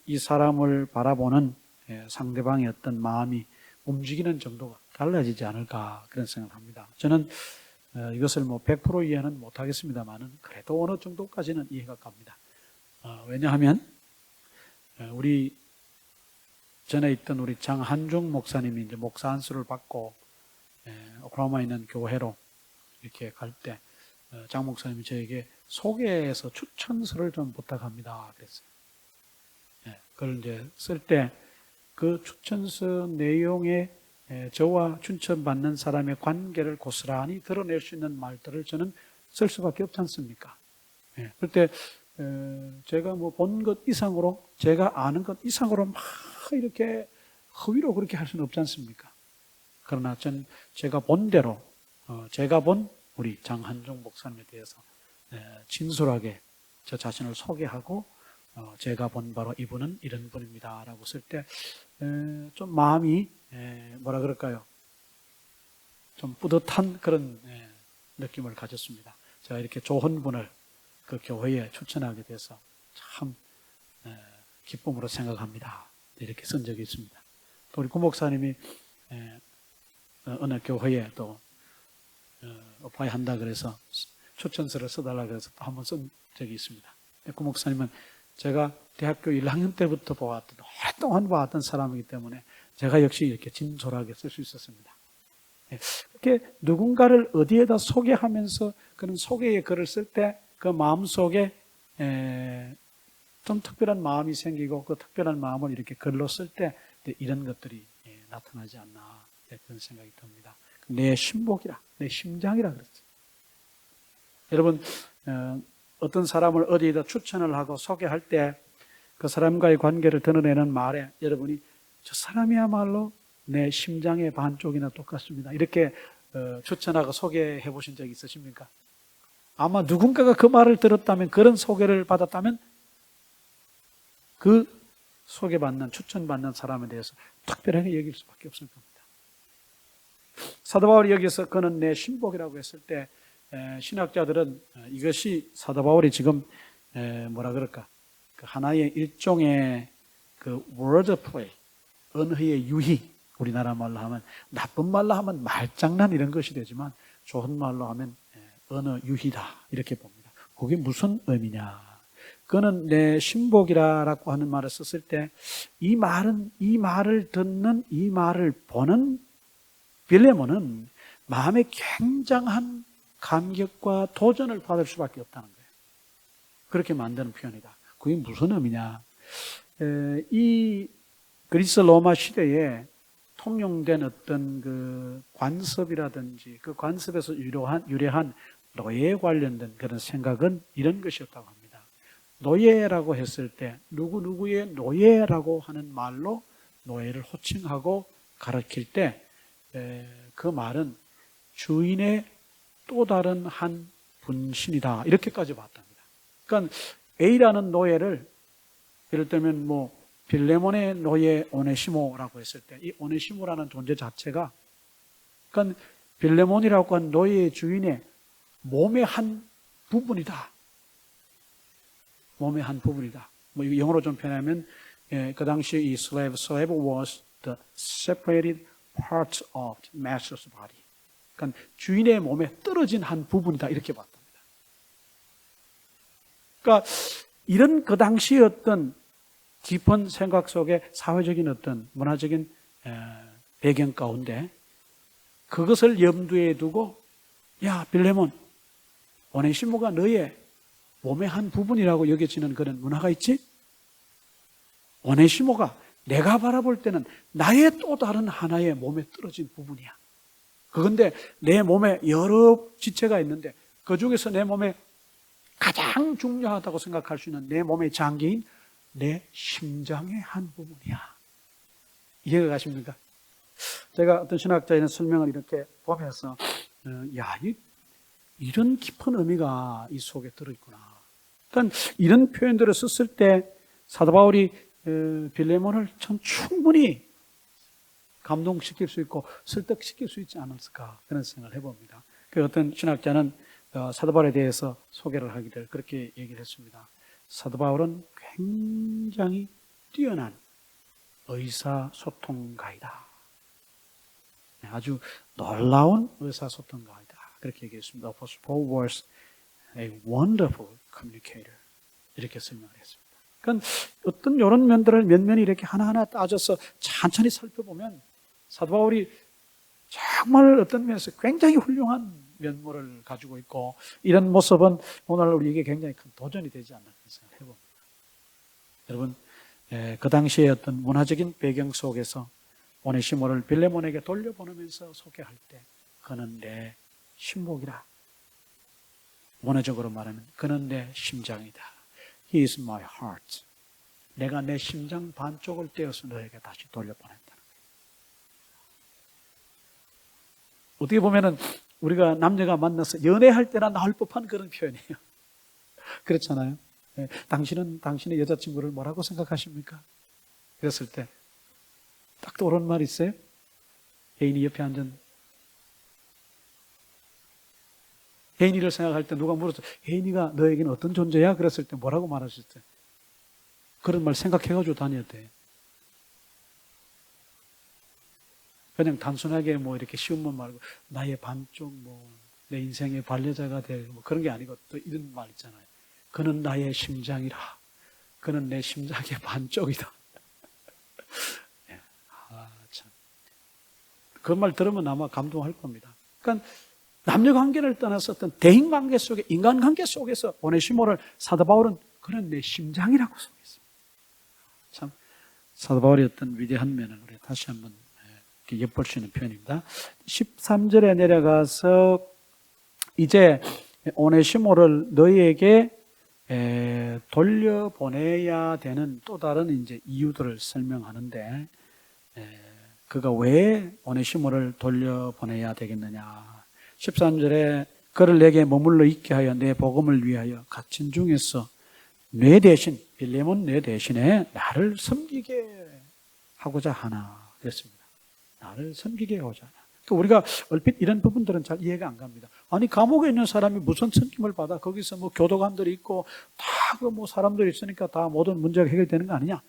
이 사람을 바라보는 상대방의 어떤 마음이 움직이는 정도가 달라지지 않을까 그런 생각을 합니다. 저는 이것을 100% 이해는 못하겠습니다만은 그래도 어느 정도까지는 이해가 갑니다. 왜냐하면 우리 전에 있던 우리 장한중 목사님이 이제 목사 안수를 받고 오클라호마에 있는 교회로 이렇게 갈 때 장 목사님이 저에게 소개해서 추천서를 좀 부탁합니다 그랬어요. 그걸 이제 쓸 때 그 추천서 내용에 저와 추천받는 사람의 관계를 고스란히 드러낼 수 있는 말들을 저는 쓸 수밖에 없지 않습니까? 그럴 때 제가 본 것 이상으로, 제가 아는 것 이상으로 막 이렇게 허위로 그렇게 할 수는 없지 않습니까? 그러나 제가 본 대로, 제가 본 우리 장한종 목사님에 대해서 진솔하게 저 자신을 소개하고 제가 본 바로 이분은 이런 분입니다 라고 쓸 때 좀 마음이 뭐라 그럴까요? 좀 뿌듯한 그런 느낌을 가졌습니다. 제가 이렇게 좋은 분을 그 교회에 추천하게 돼서 참 기쁨으로 생각합니다. 이렇게 쓴 적이 있습니다. 또 우리 구 목사님이 어느 교회에 또 어파이 한다 그래서 추천서를 써달라 그래서 또 한번 쓴 적이 있습니다. 구 목사님은 제가 대학교 1학년 때부터 보았던, 오랫동안 보았던 사람이기 때문에 제가 역시 이렇게 진솔하게 쓸 수 있었습니다. 이렇게 누군가를 어디에다 소개하면서 그런 소개의 글을 쓸 때 그 마음 속에 좀 특별한 마음이 생기고 그 특별한 마음을 이렇게 글로 쓸 때 이런 것들이 나타나지 않나 그런 생각이 듭니다. 내 신복이라, 내 심장이라 그랬죠. 여러분 어떤 사람을 어디에다 추천을 하고 소개할 때 그 사람과의 관계를 드러내는 말에 여러분이 저 사람이야말로 내 심장의 반쪽이나 똑같습니다. 이렇게 추천하고 소개해 보신 적 있으십니까? 아마 누군가가 그 말을 들었다면, 그런 소개를 받았다면 그 소개받는, 추천받는 사람에 대해서 특별하게 여길 수밖에 없을 겁니다. 사도 바울이 여기서 그는 내 신복이라고 했을 때 신학자들은 이것이 사도 바울이 지금 뭐라 그럴까, 그 하나의 일종의 그 word play, 언어의 유희, 우리나라 말로 하면, 나쁜 말로 하면 말장난 이런 것이 되지만 좋은 말로 하면 언어 유희다 이렇게 봅니다. 그게 무슨 의미냐? 그는 내 신복이라고 하는 말을 썼을 때 이 말을 듣는, 이 말을 보는 빌레몬은 마음에 굉장한 감격과 도전을 받을 수밖에 없다는 거예요. 그렇게 만드는 표현이다. 그게 무슨 의미냐? 이 그리스 로마 시대에 통용된 어떤 그 관습이라든지 그 관습에서 유래한 노예에 관련된 그런 생각은 이런 것이었다고 합니다. 노예라고 했을 때 누구누구의 노예라고 하는 말로 노예를 호칭하고 가르칠 때 그 말은 주인의 또 다른 한 분신이다 이렇게까지 봤답니다. 그러니까 A라는 노예를 예를 들면 뭐 빌레몬의 노예 오네시모라고 했을 때 이 오네시모라는 존재 자체가 그러니까 빌레몬이라고 한 노예의 주인의 몸의 한 부분이다. 몸의 한 부분이다. 뭐 영어로 좀 표현하면 그 당시에 이 slave was the separated part of the master's body. 그러니까 주인의 몸에 떨어진 한 부분이다 이렇게 봤답니다. 그러니까 이런 그 당시의 어떤 깊은 생각 속에 사회적인 어떤 문화적인 배경 가운데 그것을 염두에 두고 야 빌레몬, 오네시모가 너의 몸의 한 부분이라고 여겨지는 그런 문화가 있지? 오네시모가 내가 바라볼 때는 나의 또 다른 하나의 몸에 떨어진 부분이야. 그런데 내 몸에 여러 지체가 있는데 그 중에서 내 몸에 가장 중요하다고 생각할 수 있는 내 몸의 장기인 내 심장의 한 부분이야. 이해가 가십니까? 제가 어떤 신학자의 설명을 이렇게 보면서 이런 깊은 의미가 이 속에 들어있구나. 그러니까 이런 표현들을 썼을 때 사도 바울이 빌레몬을 참 충분히 감동시킬 수 있고 설득시킬 수 있지 않았을까 그런 생각을 해봅니다. 그 어떤 신학자는 사도 바울에 대해서 소개를 하기를 그렇게 얘기를 했습니다. 사도 바울은 굉장히 뛰어난 의사소통가이다. 아주 놀라운 의사소통가이다. 그렇게 얘기했습니다. Apostle Paul was a wonderful communicator. 이렇게 설명을 했습니다. 그러니까 어떤 이런 면들을 면면히 이렇게 하나하나 따져서 천천히 살펴보면 사도 바울이 정말 어떤 면에서 굉장히 훌륭한 면모를 가지고 있고 이런 모습은 오늘 우리에게 굉장히 큰 도전이 되지 않나 생각을 해봅니다. 여러분 그 당시의 어떤 문화적인 배경 속에서 오네시모를 빌레몬에게 돌려보내면서 소개할 때 그는 내 신복이라. 원어적으로 말하면 그는 내 심장이다. He is my heart. 내가 내 심장 반쪽을 떼어서 너에게 다시 돌려보낸다는 거예요. 어떻게 보면은 우리가 남녀가 만나서 연애할 때나 나올 법한 그런 표현이에요. 그렇잖아요. 네. 당신은 당신의 여자친구를 뭐라고 생각하십니까? 그랬을 때 딱 떠오르는 말 있어요? 애인이 옆에 앉은 혜인이를 생각할 때 누가 물었어. 혜인이가 너에게는 어떤 존재야? 그랬을 때 뭐라고 말하셨어요? 그런 말 생각해가지고 다녔대. 그냥 단순하게 뭐 이렇게 쉬운 말 말고 나의 반쪽 내 인생의 반려자가 될 그런 게 아니고 또 이런 말 있잖아요. 그는 나의 심장이라. 그는 내 심장의 반쪽이다. 참. 그 말 들으면 아마 감동할 겁니다. 그러니까 남녀 관계를 떠나서 어떤 대인 관계 속에, 인간 관계 속에서 오네시모를 사도 바울은 그는 내 심장이라고 소개했습니다. 참, 사도 바울의 어떤 위대한 면을 우리 다시 한번 엿볼 수 있는 표현입니다. 13절에 내려가서 이제 오네시모를 너희에게 돌려보내야 되는 또 다른 이제 이유들을 설명하는데, 그가 왜 오네시모를 돌려보내야 되겠느냐. 13절에 그를 내게 머물러 있게 하여 내 복음을 위하여 갇힌 중에서 뇌 대신, 빌레몬 뇌 대신에 나를 섬기게 하고자 하나 그랬습니다. 나를 섬기게 하고자 하나. 그러니까 우리가 얼핏 이런 부분들은 잘 이해가 안 갑니다. 아니 감옥에 있는 사람이 무슨 섬김을 받아? 거기서 뭐 교도관들이 있고 다 그 뭐 사람들이 있으니까 다 모든 문제가 해결되는 거 아니냐?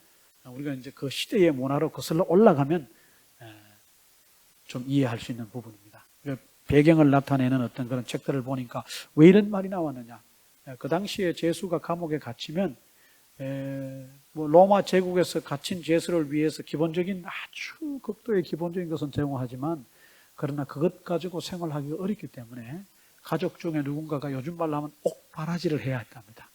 우리가 이제 그 시대의 문화로 거슬러 올라가면 좀 이해할 수 있는 부분입니다. 배경을 나타내는 어떤 그런 책들을 보니까 왜 이런 말이 나왔느냐? 그 당시에 제수가 감옥에 갇히면 뭐 로마 제국에서 갇힌 제수를 위해서 기본적인 아주 극도의 기본적인 것은 제공하지만 그러나 그것 가지고 생활하기가 어렵기 때문에 가족 중에 누군가가 요즘 말로 하면 옥바라지를 해야 했답니다.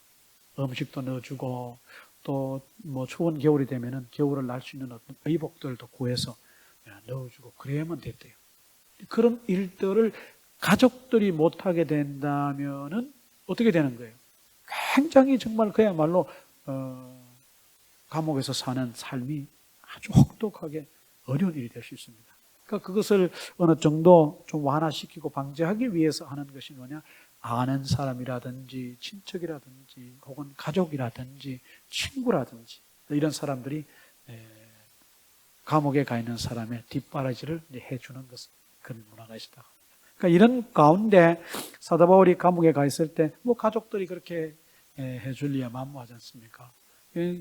음식도 넣어주고 또 뭐 추운 겨울이 되면은 겨울을 날 수 있는 어떤 의복들도 구해서 넣어주고 그래야만 됐대요. 그런 일들을 가족들이 못하게 된다면은 어떻게 되는 거예요? 굉장히 정말 그야말로 감옥에서 사는 삶이 아주 혹독하게 어려운 일이 될 수 있습니다. 그러니까 그것을 어느 정도 좀 완화시키고 방지하기 위해서 하는 것이 뭐냐? 아는 사람이라든지 친척이라든지 혹은 가족이라든지 친구라든지 이런 사람들이 감옥에 가 있는 사람의 뒷바라지를 해주는 것은 그런 문화가 있었다. 그러니까 이런 가운데 사도 바울이 감옥에 가 있을 때 뭐 가족들이 그렇게 해줄리야 만무하지 않습니까?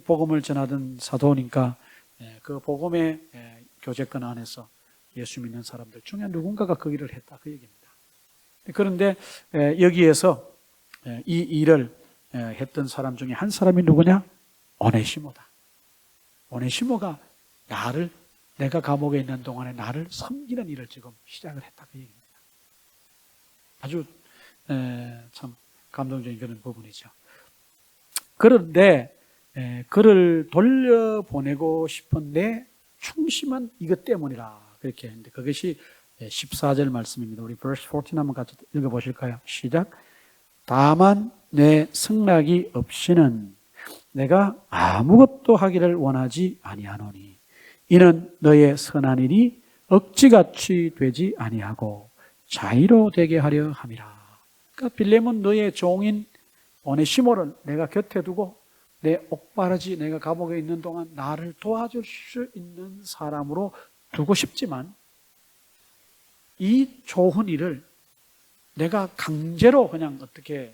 복음을 전하던 사도니까 그 복음의 교제권 안에서 예수 믿는 사람들 중에 누군가가 그 일을 했다 그 얘기입니다. 그런데 여기에서 이 일을 했던 사람 중에 한 사람이 누구냐? 오네시모다. 오네시모가 내가 감옥에 있는 동안에 나를 섬기는 일을 지금 시작을 했다 그 얘기입니다. 아주 참 감동적인 그런 부분이죠. 그런데 그를 돌려보내고 싶은데 충심한 이것 때문이라 그렇게 했는데 그것이 14절 말씀입니다. 우리 verse 14 한번 같이 읽어보실까요? 시작. 다만 내 승낙이 없이는 내가 아무것도 하기를 원하지 아니하노니 이는 너의 선한 일이 억지같이 되지 아니하고 자의로 되게 하려 함이라. 그러니까 빌레몬 너의 종인 오네시모를 내가 곁에 두고 내 옥바라지 내가 감옥에 있는 동안 나를 도와줄 수 있는 사람으로 두고 싶지만 이 좋은 일을 내가 강제로 그냥 어떻게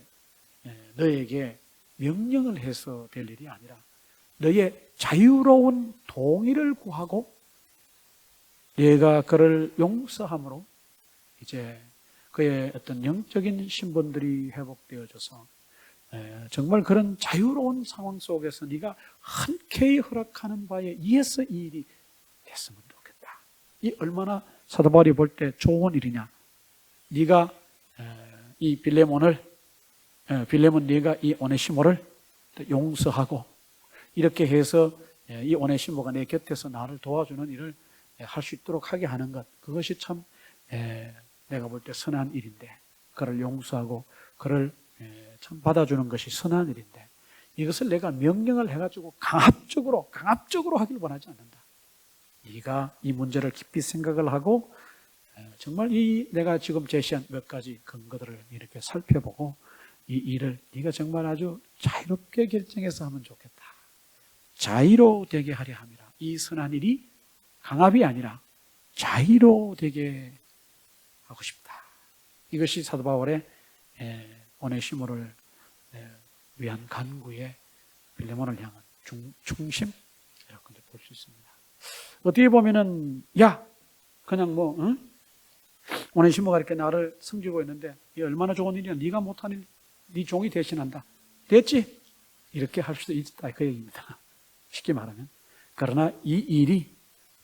너에게 명령을 해서 될 일이 아니라 너의 자유로운 동의를 구하고 내가 그를 용서함으로 이제 그의 어떤 영적인 신분들이 회복되어져서 정말 그런 자유로운 상황 속에서 네가 흔쾌히 허락하는 바에 의해서 이 일이 됐으면 좋겠다. 이 얼마나 사도 바울이 볼 때 좋은 일이냐. 네가 이 빌레몬 네가 이 오네시모를 용서하고 이렇게 해서 이 오네시모가 내 곁에서 나를 도와주는 일을 할 수 있도록 하게 하는 것, 그것이 참 내가 볼 때 선한 일인데 그를 용서하고 그를 참 받아주는 것이 선한 일인데 이것을 내가 명령을 해가지고 강압적으로 하길 원하지 않는다. 네가 이 문제를 깊이 생각을 하고 정말 이 내가 지금 제시한 몇 가지 근거들을 이렇게 살펴보고 이 일을 네가 정말 아주 자유롭게 결정해서 하면 좋겠다. 자의로 되게 하려 함이라. 이 선한 일이 강압이 아니라 자의로 되게 하고 싶다. 이것이 사도 바울의 오네시모를 위한 간구에 빌레몬을 향한 충심 이렇게 볼 수 있습니다. 어떻게 보면은 그냥 오네시모가 이렇게 나를 섬기고 있는데 이 얼마나 좋은 일이야. 네가 못하는 네 종이 대신한다. 됐지? 이렇게 할 수도 있다 그 얘기입니다. 쉽게 말하면. 그러나 이 일이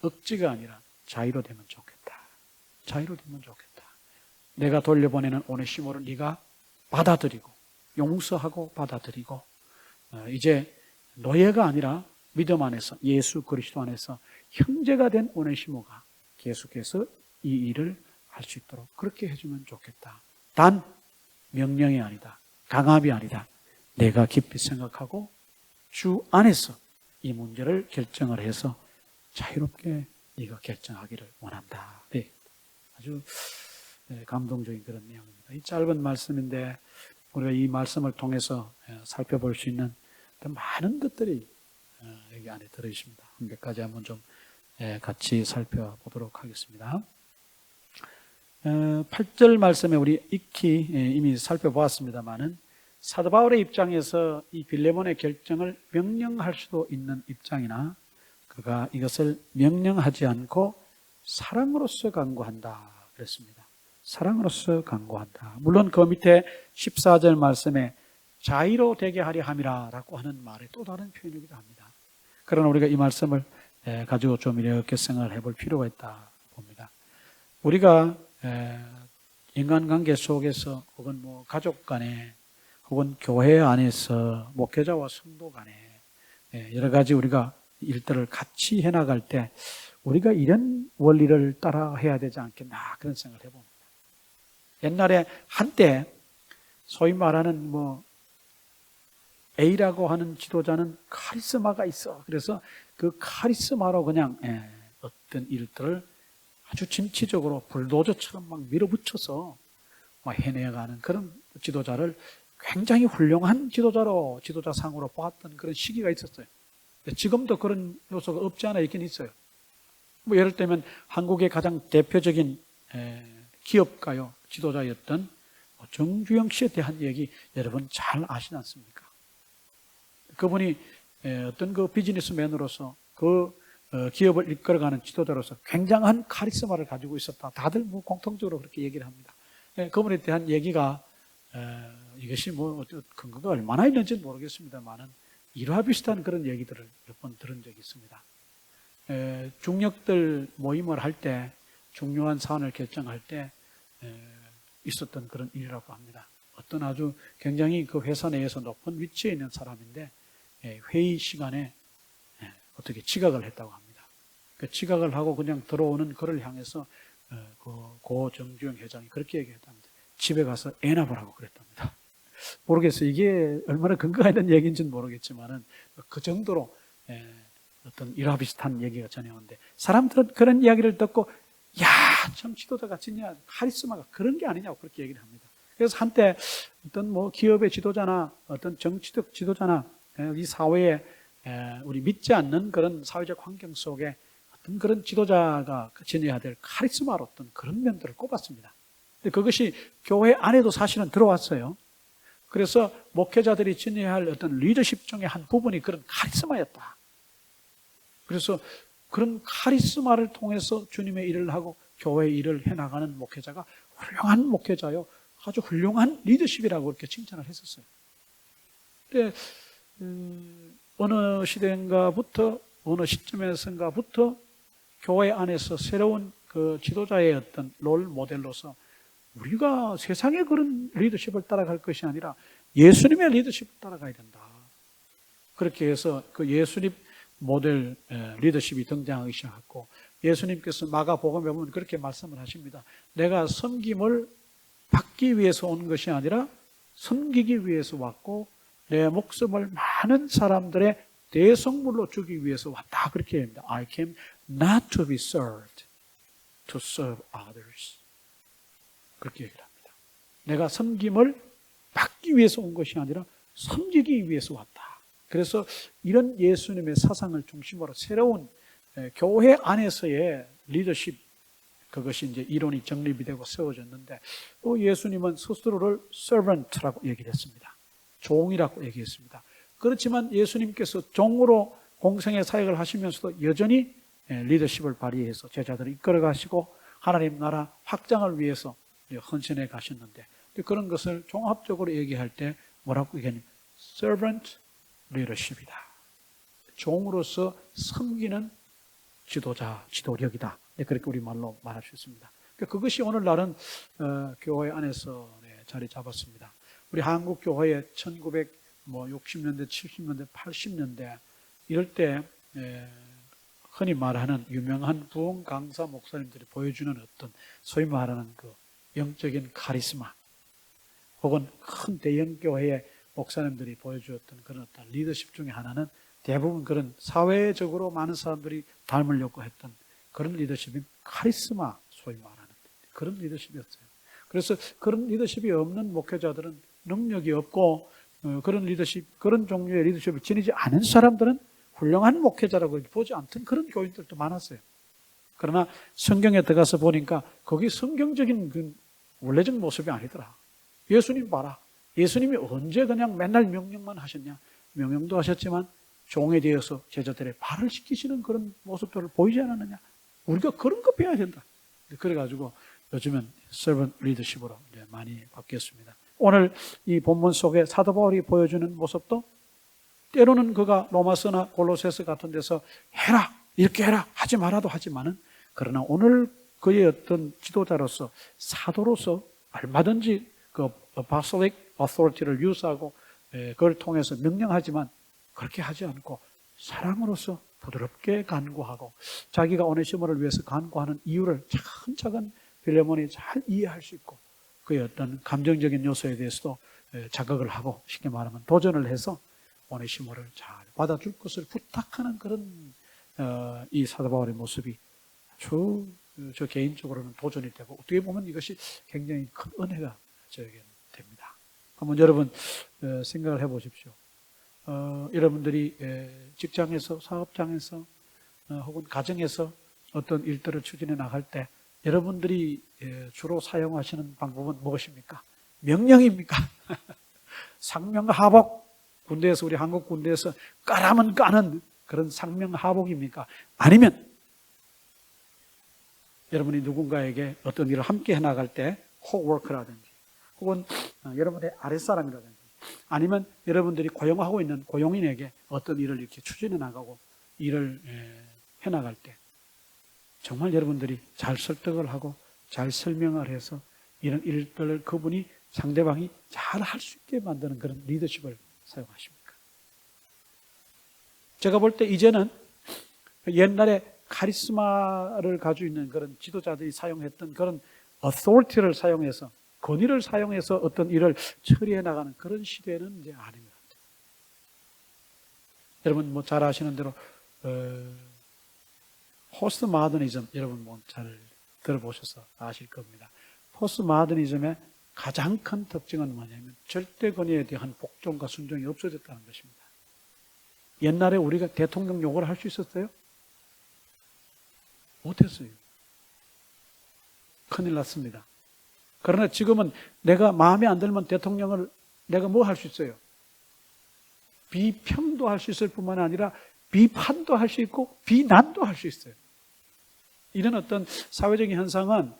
억지가 아니라 자유로 되면 좋겠다. 자유로 되면 좋겠다. 내가 돌려보내는 오네시모를 네가 받아들이고 용서하고 받아들이고 이제 노예가 아니라 믿음 안에서 예수 그리스도 안에서 형제가 된 오네시모가 계속해서 이 일을 할 수 있도록 그렇게 해주면 좋겠다. 단 명령이 아니다. 강압이 아니다. 내가 깊이 생각하고 주 안에서 이 문제를 결정을 해서 자유롭게 네가 결정하기를 원한다. 네. 아주 감동적인 그런 내용입니다. 이 짧은 말씀인데 우리가 이 말씀을 통해서 살펴볼 수 있는 많은 것들이 여기 안에 들어있습니다. 몇 가지 한번 좀 같이 살펴보도록 하겠습니다. 8절 말씀에 우리 익히 이미 살펴보았습니다만은 사도 바울의 입장에서 이 빌레몬의 결정을 명령할 수도 있는 입장이나 그가 이것을 명령하지 않고 사랑으로서 강구한다 그랬습니다. 사랑으로서 강구한다. 물론 그 밑에 14절 말씀에 자유로 되게 하려 함이라 라고 하는 말의 또 다른 표현이기도 합니다. 그러나 우리가 이 말씀을 가지고 좀 이렇게 생각을 해볼 필요가 있다 봅니다. 우리가 인간관계 속에서 혹은 가족 간에 혹은 교회 안에서 목회자와 성도 간에 여러 가지 우리가 일들을 같이 해나갈 때 우리가 이런 원리를 따라 해야 되지 않겠나 그런 생각을 해봅니다. 옛날에 한때 소위 말하는 A라고 하는 지도자는 카리스마가 있어. 그래서 그 카리스마로 그냥 어떤 일들을 아주 진취적으로 불도저처럼 막 밀어붙여서 해내가는 그런 지도자를 굉장히 훌륭한 지도자로 지도자상으로 보았던 그런 시기가 있었어요. 지금도 그런 요소가 없지 않아 있긴 있어요. 예를 들면 한국의 가장 대표적인 기업가요 지도자였던 정주영 씨에 대한 얘기 여러분 잘 아시지 않습니까? 그분이 어떤 그 비즈니스맨으로서 그 기업을 이끌어가는 지도자로서 굉장한 카리스마를 가지고 있었다. 다들 공통적으로 그렇게 얘기를 합니다. 그분에 대한 얘기가 이것이 근거가 얼마나 있는지는 모르겠습니다만은 일화 비슷한 그런 얘기들을 몇 번 들은 적이 있습니다. 중력들 모임을 할 때 중요한 사안을 결정할 때 있었던 그런 일이라고 합니다. 어떤 아주 굉장히 그 회사 내에서 높은 위치에 있는 사람인데 회의 시간에 어떻게 지각을 했다고 합니다. 그 지각을 하고 그냥 들어오는 그를 향해서 고 정주영 회장이 그렇게 얘기했답니다. 집에 가서 애나 보라고 그랬답니다. 모르겠어요. 이게 얼마나 근거가 있는 얘기인지는 모르겠지만은 그 정도로 어떤 일화 비슷한 얘기가 전해오는데 사람들은 그런 이야기를 듣고 참 지도자가 진짜 카리스마가 그런 게 아니냐고 그렇게 얘기를 합니다. 그래서 한때 어떤 기업의 지도자나 어떤 정치적 지도자나 이 사회에 우리 믿지 않는 그런 사회적 환경 속에 어떤 그런 지도자가 지녀야 될 카리스마로 어떤 그런 면들을 꼽았습니다. 근데 그것이 교회 안에도 사실은 들어왔어요. 그래서 목회자들이 지녀야 할 어떤 리더십 중에 한 부분이 그런 카리스마였다. 그래서 그런 카리스마를 통해서 주님의 일을 하고 교회의 일을 해나가는 목회자가 훌륭한 목회자요. 아주 훌륭한 리더십이라고 그렇게 칭찬을 했었어요. 근데 어느 시대인가부터 어느 시점에서인가부터 교회 안에서 새로운 그 지도자의 어떤 롤 모델로서 우리가 세상의 그런 리더십을 따라갈 것이 아니라 예수님의 리더십을 따라가야 된다. 그렇게 해서 그 예수님 모델 리더십이 등장하기 시작했고 예수님께서 마가복음에 보면 그렇게 말씀을 하십니다. 내가 섬김을 받기 위해서 온 것이 아니라 섬기기 위해서 왔고 내 목숨을 많은 사람들의 대성물로 주기 위해서 왔다. 그렇게 합니다. I came not to be served, to serve others. 그렇게 얘기를 합니다. 내가 섬김을 받기 위해서 온 것이 아니라 섬기기 위해서 왔다. 그래서 이런 예수님의 사상을 중심으로 새로운 교회 안에서의 리더십 그것이 이제 이론이 정립이 되고 세워졌는데 또 예수님은 스스로를 servant라고 얘기를 했습니다. 종이라고 얘기했습니다. 그렇지만 예수님께서 종으로 공생의 사역을 하시면서도 여전히 리더십을 발휘해서 제자들을 이끌어 가시고 하나님 나라 확장을 위해서 헌신해 가셨는데 그런 것을 종합적으로 얘기할 때 뭐라고 얘기하냐면 servant leadership이다. 종으로서 섬기는 지도자, 지도력이다. 그렇게 우리말로 말할 수 있습니다. 그것이 오늘날은 교회 안에서 자리 잡았습니다. 우리 한국 교회에 1960년대, 70년대, 80년대 이럴 때 흔히 말하는 유명한 부흥 강사 목사님들이 보여주는 어떤 소위 말하는 그 영적인 카리스마 혹은 큰 대형 교회의 목사님들이 보여주었던 그런 어떤 리더십 중에 하나는 대부분 그런 사회적으로 많은 사람들이 닮으려고 했던 그런 리더십이 카리스마 소위 말하는 그런 리더십이었어요. 그래서 그런 리더십이 없는 목회자들은 능력이 없고 그런 리더십, 그런 종류의 리더십을 지니지 않은 사람들은 훌륭한 목회자라고 보지 않던 그런 교인들도 많았어요. 그러나 성경에 들어가서 보니까 거기 성경적인 그 원래적 모습이 아니더라. 예수님 봐라. 예수님이 언제 그냥 맨날 명령만 하셨냐. 명령도 하셨지만 종에 대해서 제자들의 발을 씻기시는 그런 모습들을 보이지 않았느냐. 우리가 그런 거 배워야 된다. 그래가지고 요즘은 servant leadership으로 이제 많이 바뀌었습니다. 오늘 이 본문 속에 사도 바울이 보여주는 모습도 때로는 그가 로마서나 골로새서 같은 데서 해라, 이렇게 해라, 하지 말아도 하지만은 그러나 오늘 그의 어떤 지도자로서 사도로서 얼마든지 그 apostolic authority를 유스하고 그걸 통해서 명령하지만 그렇게 하지 않고 사랑으로서 부드럽게 간구하고 자기가 오네시모를 위해서 간구하는 이유를 차근차근 빌레몬이 잘 이해할 수 있고 그의 어떤 감정적인 요소에 대해서도 자극을 하고 쉽게 말하면 도전을 해서 오네시모를 잘 받아줄 것을 부탁하는 그런 이 사도 바울의 모습이 아주 저 개인적으로는 도전이 되고 어떻게 보면 이것이 굉장히 큰 은혜가 저에게는 됩니다. 한번 여러분 생각을 해보십시오. 여러분들이 직장에서 사업장에서 혹은 가정에서 어떤 일들을 추진해 나갈 때 여러분들이 주로 사용하시는 방법은 무엇입니까? 명령입니까? 상명하복, 군대에서 우리 한국 군대에서 까라면 까는 그런 상명하복입니까? 아니면 여러분이 누군가에게 어떤 일을 함께 해나갈 때 호워크라든지 혹은 여러분의 아랫사람이라든지 아니면 여러분들이 고용하고 있는 고용인에게 어떤 일을 이렇게 추진해 나가고 일을 해나갈 때 정말 여러분들이 잘 설득을 하고 잘 설명을 해서 이런 일들을 그분이 상대방이 잘 할 수 있게 만드는 그런 리더십을 사용하십니까? 제가 볼 때 이제는 옛날에 카리스마를 가지고 있는 그런 지도자들이 사용했던 그런 authority를 사용해서 권위를 사용해서 어떤 일을 처리해 나가는 그런 시대는 이제 아닌 것 같아요. 여러분 뭐 잘 아시는 대로 포스트 마더니즘 여러분 뭐 잘 들어보셔서 아실 겁니다. 포스트 마더니즘의 가장 큰 특징은 뭐냐면 절대 권위에 대한 복종과 순종이 없어졌다는 것입니다. 옛날에 우리가 대통령 욕을 할 수 있었어요? 못했어요. 큰일 났습니다. 그러나 지금은 내가 마음에 안 들면 대통령을 내가 뭐 할 수 있어요? 비평도 할 수 있을 뿐만 아니라 비판도 할 수 있고 비난도 할 수 있어요. 이런 어떤 사회적인 현상은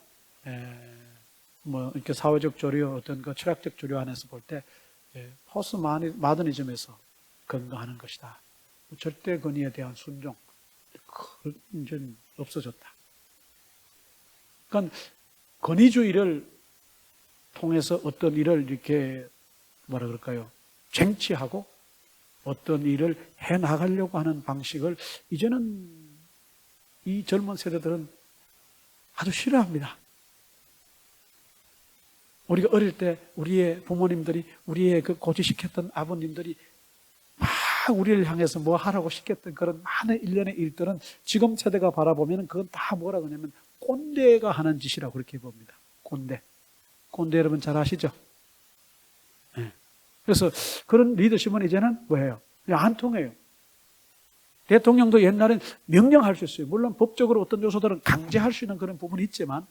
뭐 이렇게 사회적 조류 어떤 그 철학적 조류 안에서 볼 때 포스트 마더니즘에서 근거하는 것이다. 절대 권위에 대한 순종 이제 없어졌다. 그러니까 권위주의를 통해서 어떤 일을 이렇게 뭐라 그럴까요? 쟁취하고 어떤 일을 해 나가려고 하는 방식을 이제는 이 젊은 세대들은 아주 싫어합니다. 우리가 어릴 때 우리의 부모님들이 우리의 그 고지시켰던 아버님들이 막 우리를 향해서 뭐 하라고 시켰던 그런 많은 일련의 일들은 지금 세대가 바라보면 그건 다 뭐라 그러냐면 꼰대가 하는 짓이라고 그렇게 봅니다. 꼰대 여러분 잘 아시죠? 네. 그래서 그런 리더십은 이제는 뭐예요? 그냥 안 통해요. 대통령도 옛날엔 명령할 수 있어요. 물론 법적으로 어떤 요소들은 강제할 수 있는 그런 부분이 있지만,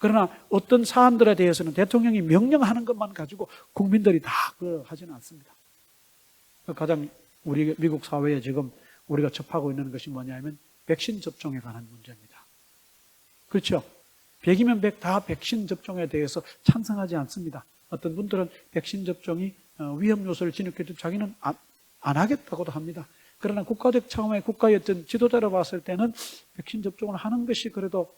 그러나 어떤 사안들에 대해서는 대통령이 명령하는 것만 가지고 국민들이 다 하지는 않습니다. 가장 우리 미국 사회에 지금 우리가 접하고 있는 것이 뭐냐면 백신 접종에 관한 문제입니다. 그렇죠? 100이면 100 다 백신 접종에 대해서 찬성하지 않습니다. 어떤 분들은 백신 접종이 위험 요소를 진입해도 자기는 안 하겠다고도 합니다. 그러나 국가적 차원의 국가의 어떤 지도자로 봤을 때는 백신 접종을 하는 것이 그래도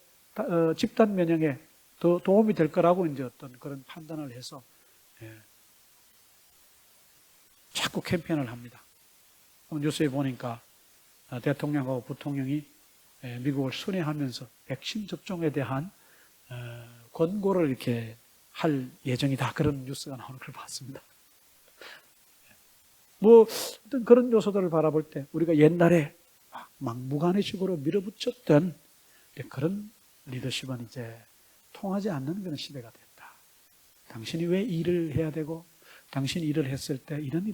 집단 면역에 더 도움이 될 거라고 이제 어떤 그런 판단을 해서 자꾸 캠페인을 합니다. 뉴스에 보니까 대통령하고 부통령이 미국을 순회하면서 백신 접종에 대한 권고를 이렇게 할 예정이다. 그런 뉴스가 나오는 걸 봤습니다. 뭐 어떤 그런 요소들을 바라볼 때 우리가 옛날에 막무가내식으로 밀어붙였던 그런 리더십은 이제 통하지 않는 그런 시대가 됐다. 당신이 왜 일을 해야 되고 당신이 일을 했을 때 이런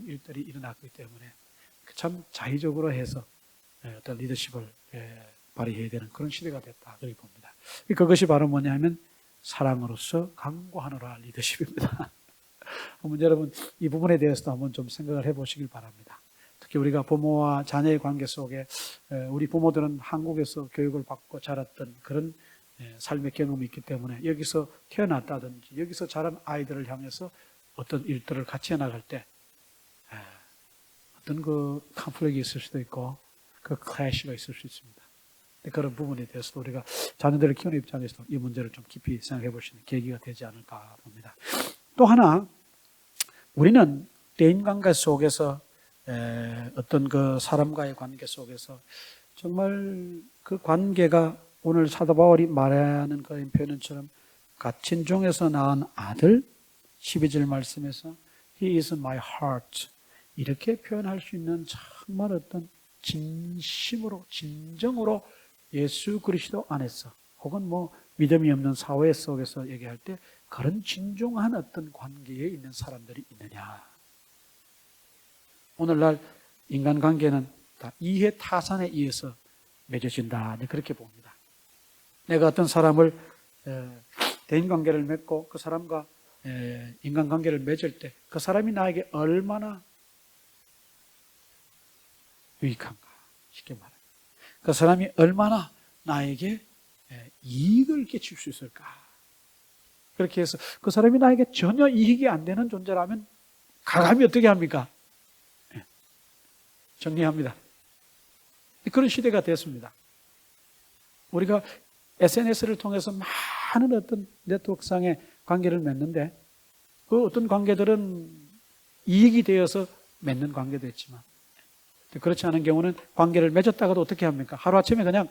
일들이 일어났기 때문에 참 자의적으로 해서 어떤 리더십을 발휘해야 되는 그런 시대가 됐다. 그렇게 봅니다. 그것이 바로 뭐냐면 사랑으로서 강구하노라 리더십입니다. 한번 여러분 이 부분에 대해서도 한번 좀 생각을 해보시길 바랍니다. 특히 우리가 부모와 자녀의 관계 속에 우리 부모들은 한국에서 교육을 받고 자랐던 그런 삶의 경험이 있기 때문에 여기서 태어났다든지 여기서 자란 아이들을 향해서 어떤 일들을 같이 해나갈 때 어떤 그 컨플릭이 있을 수도 있고 그 클래시가 있을 수 있습니다. 그런 부분에 대해서도 우리가 자녀들을 키우는 입장에서 이 문제를 좀 깊이 생각해 볼 수 있는 계기가 되지 않을까 봅니다. 또 하나 우리는 대인관계 속에서 어떤 그 사람과의 관계 속에서 정말 그 관계가 오늘 사도 바울이 말하는 그런 표현처럼 갇힌 종에서 낳은 아들 12절 말씀에서 He is my heart 이렇게 표현할 수 있는 정말 어떤 진심으로 진정으로 예수 그리스도 안에서 혹은 뭐 믿음이 없는 사회 속에서 얘기할 때 그런 진중한 어떤 관계에 있는 사람들이 있느냐. 오늘날 인간관계는 다 이해 타산에 의해서 맺어진다. 그렇게 봅니다. 내가 어떤 사람을 대인관계를 맺고 그 사람과 인간관계를 맺을 때 그 사람이 나에게 얼마나 유익한가. 쉽게 말합니다. 그 사람이 얼마나 나에게 이익을 끼칠 수 있을까. 그렇게 해서 그 사람이 나에게 전혀 이익이 안 되는 존재라면 가감히 어떻게 합니까? 정리합니다. 그런 시대가 됐습니다. 우리가 SNS를 통해서 많은 어떤 네트워크상의 관계를 맺는데 그 어떤 관계들은 이익이 되어서 맺는 관계도 있지만 그렇지 않은 경우는 관계를 맺었다가도 어떻게 합니까? 하루아침에 그냥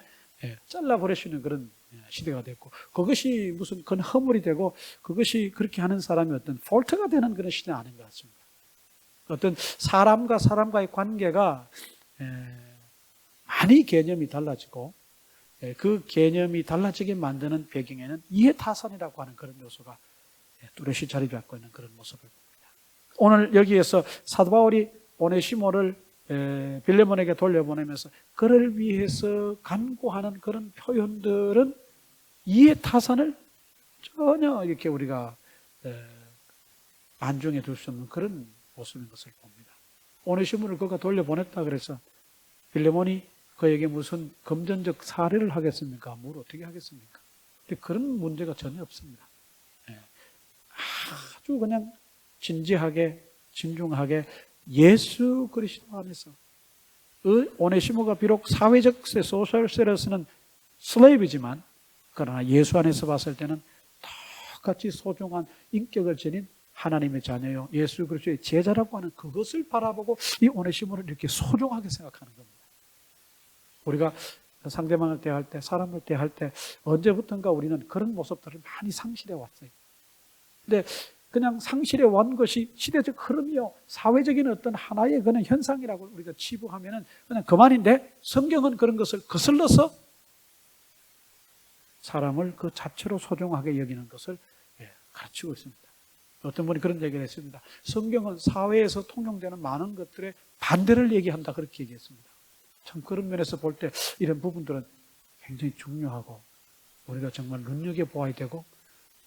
잘라버리시는 그런 시대가 됐고 그것이 무슨 큰 허물이 되고 그것이 그렇게 하는 사람이 어떤 폴트가 되는 그런 시대는 아닌 것 같습니다. 어떤 사람과 사람과의 관계가 많이 개념이 달라지고 그 개념이 달라지게 만드는 배경에는 이해타산이라고 하는 그런 요소가 뚜렷이 자리 잡고 있는 그런 모습을 봅니다. 오늘 여기에서 사도 바울이 오네시모를 빌레몬에게 돌려보내면서 그를 위해서 간구하는 그런 표현들은 이해타산을 전혀 이렇게 우리가 안중에 둘 수 없는 그런 모습인 것을 봅니다. 오네시모를 그가 돌려보냈다 그래서 빌레몬이 그에게 무슨 금전적 사례를 하겠습니까? 뭘 어떻게 하겠습니까? 근데 그런 문제가 전혀 없습니다. 아주 그냥 진지하게 진중하게 예수 그리스도 안에서 오네시모가 비록 사회적 소셜셀에서는 슬레이브지만 그러나 예수 안에서 봤을 때는 똑같이 소중한 인격을 지닌 하나님의 자녀요 예수 그리스도의 제자라고 하는 그것을 바라보고 이 오네시모를 이렇게 소중하게 생각하는 겁니다. 우리가 상대방을 대할 때 사람을 대할 때 언제부턴가 우리는 그런 모습들을 많이 상실해 왔어요. 근데 그냥 상실해 온 것이 시대적 흐름이요 사회적인 어떤 하나의 그런 현상이라고 우리가 치부하면은 그냥 그만인데 성경은 그런 것을 거슬러서 사람을 그 자체로 소중하게 여기는 것을 가르치고 있습니다. 어떤 분이 그런 얘기를 했습니다. 성경은 사회에서 통용되는 많은 것들의 반대를 얘기한다. 그렇게 얘기했습니다. 참 그런 면에서 볼 때 이런 부분들은 굉장히 중요하고 우리가 정말 눈여겨보아야 되고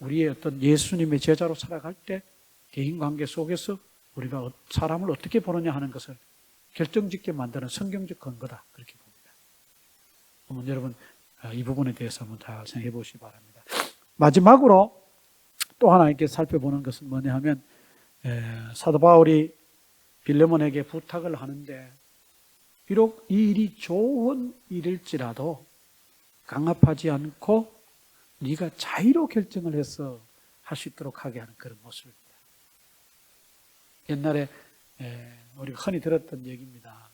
우리의 어떤 예수님의 제자로 살아갈 때 대인관계 속에서 우리가 사람을 어떻게 보느냐 하는 것을 결정짓게 만드는 성경적 근거다. 그렇게 봅니다. 한번 여러분 이 부분에 대해서 한번 잘 생각해 보시기 바랍니다. 마지막으로 또 하나 이렇게 살펴보는 것은 뭐냐 하면 사도 바울이 빌레몬에게 부탁을 하는데 비록 이 일이 좋은 일일지라도 강압하지 않고 네가 자의로 결정을 해서 할 수 있도록 하게 하는 그런 모습입니다. 옛날에 우리가 흔히 들었던 얘기입니다.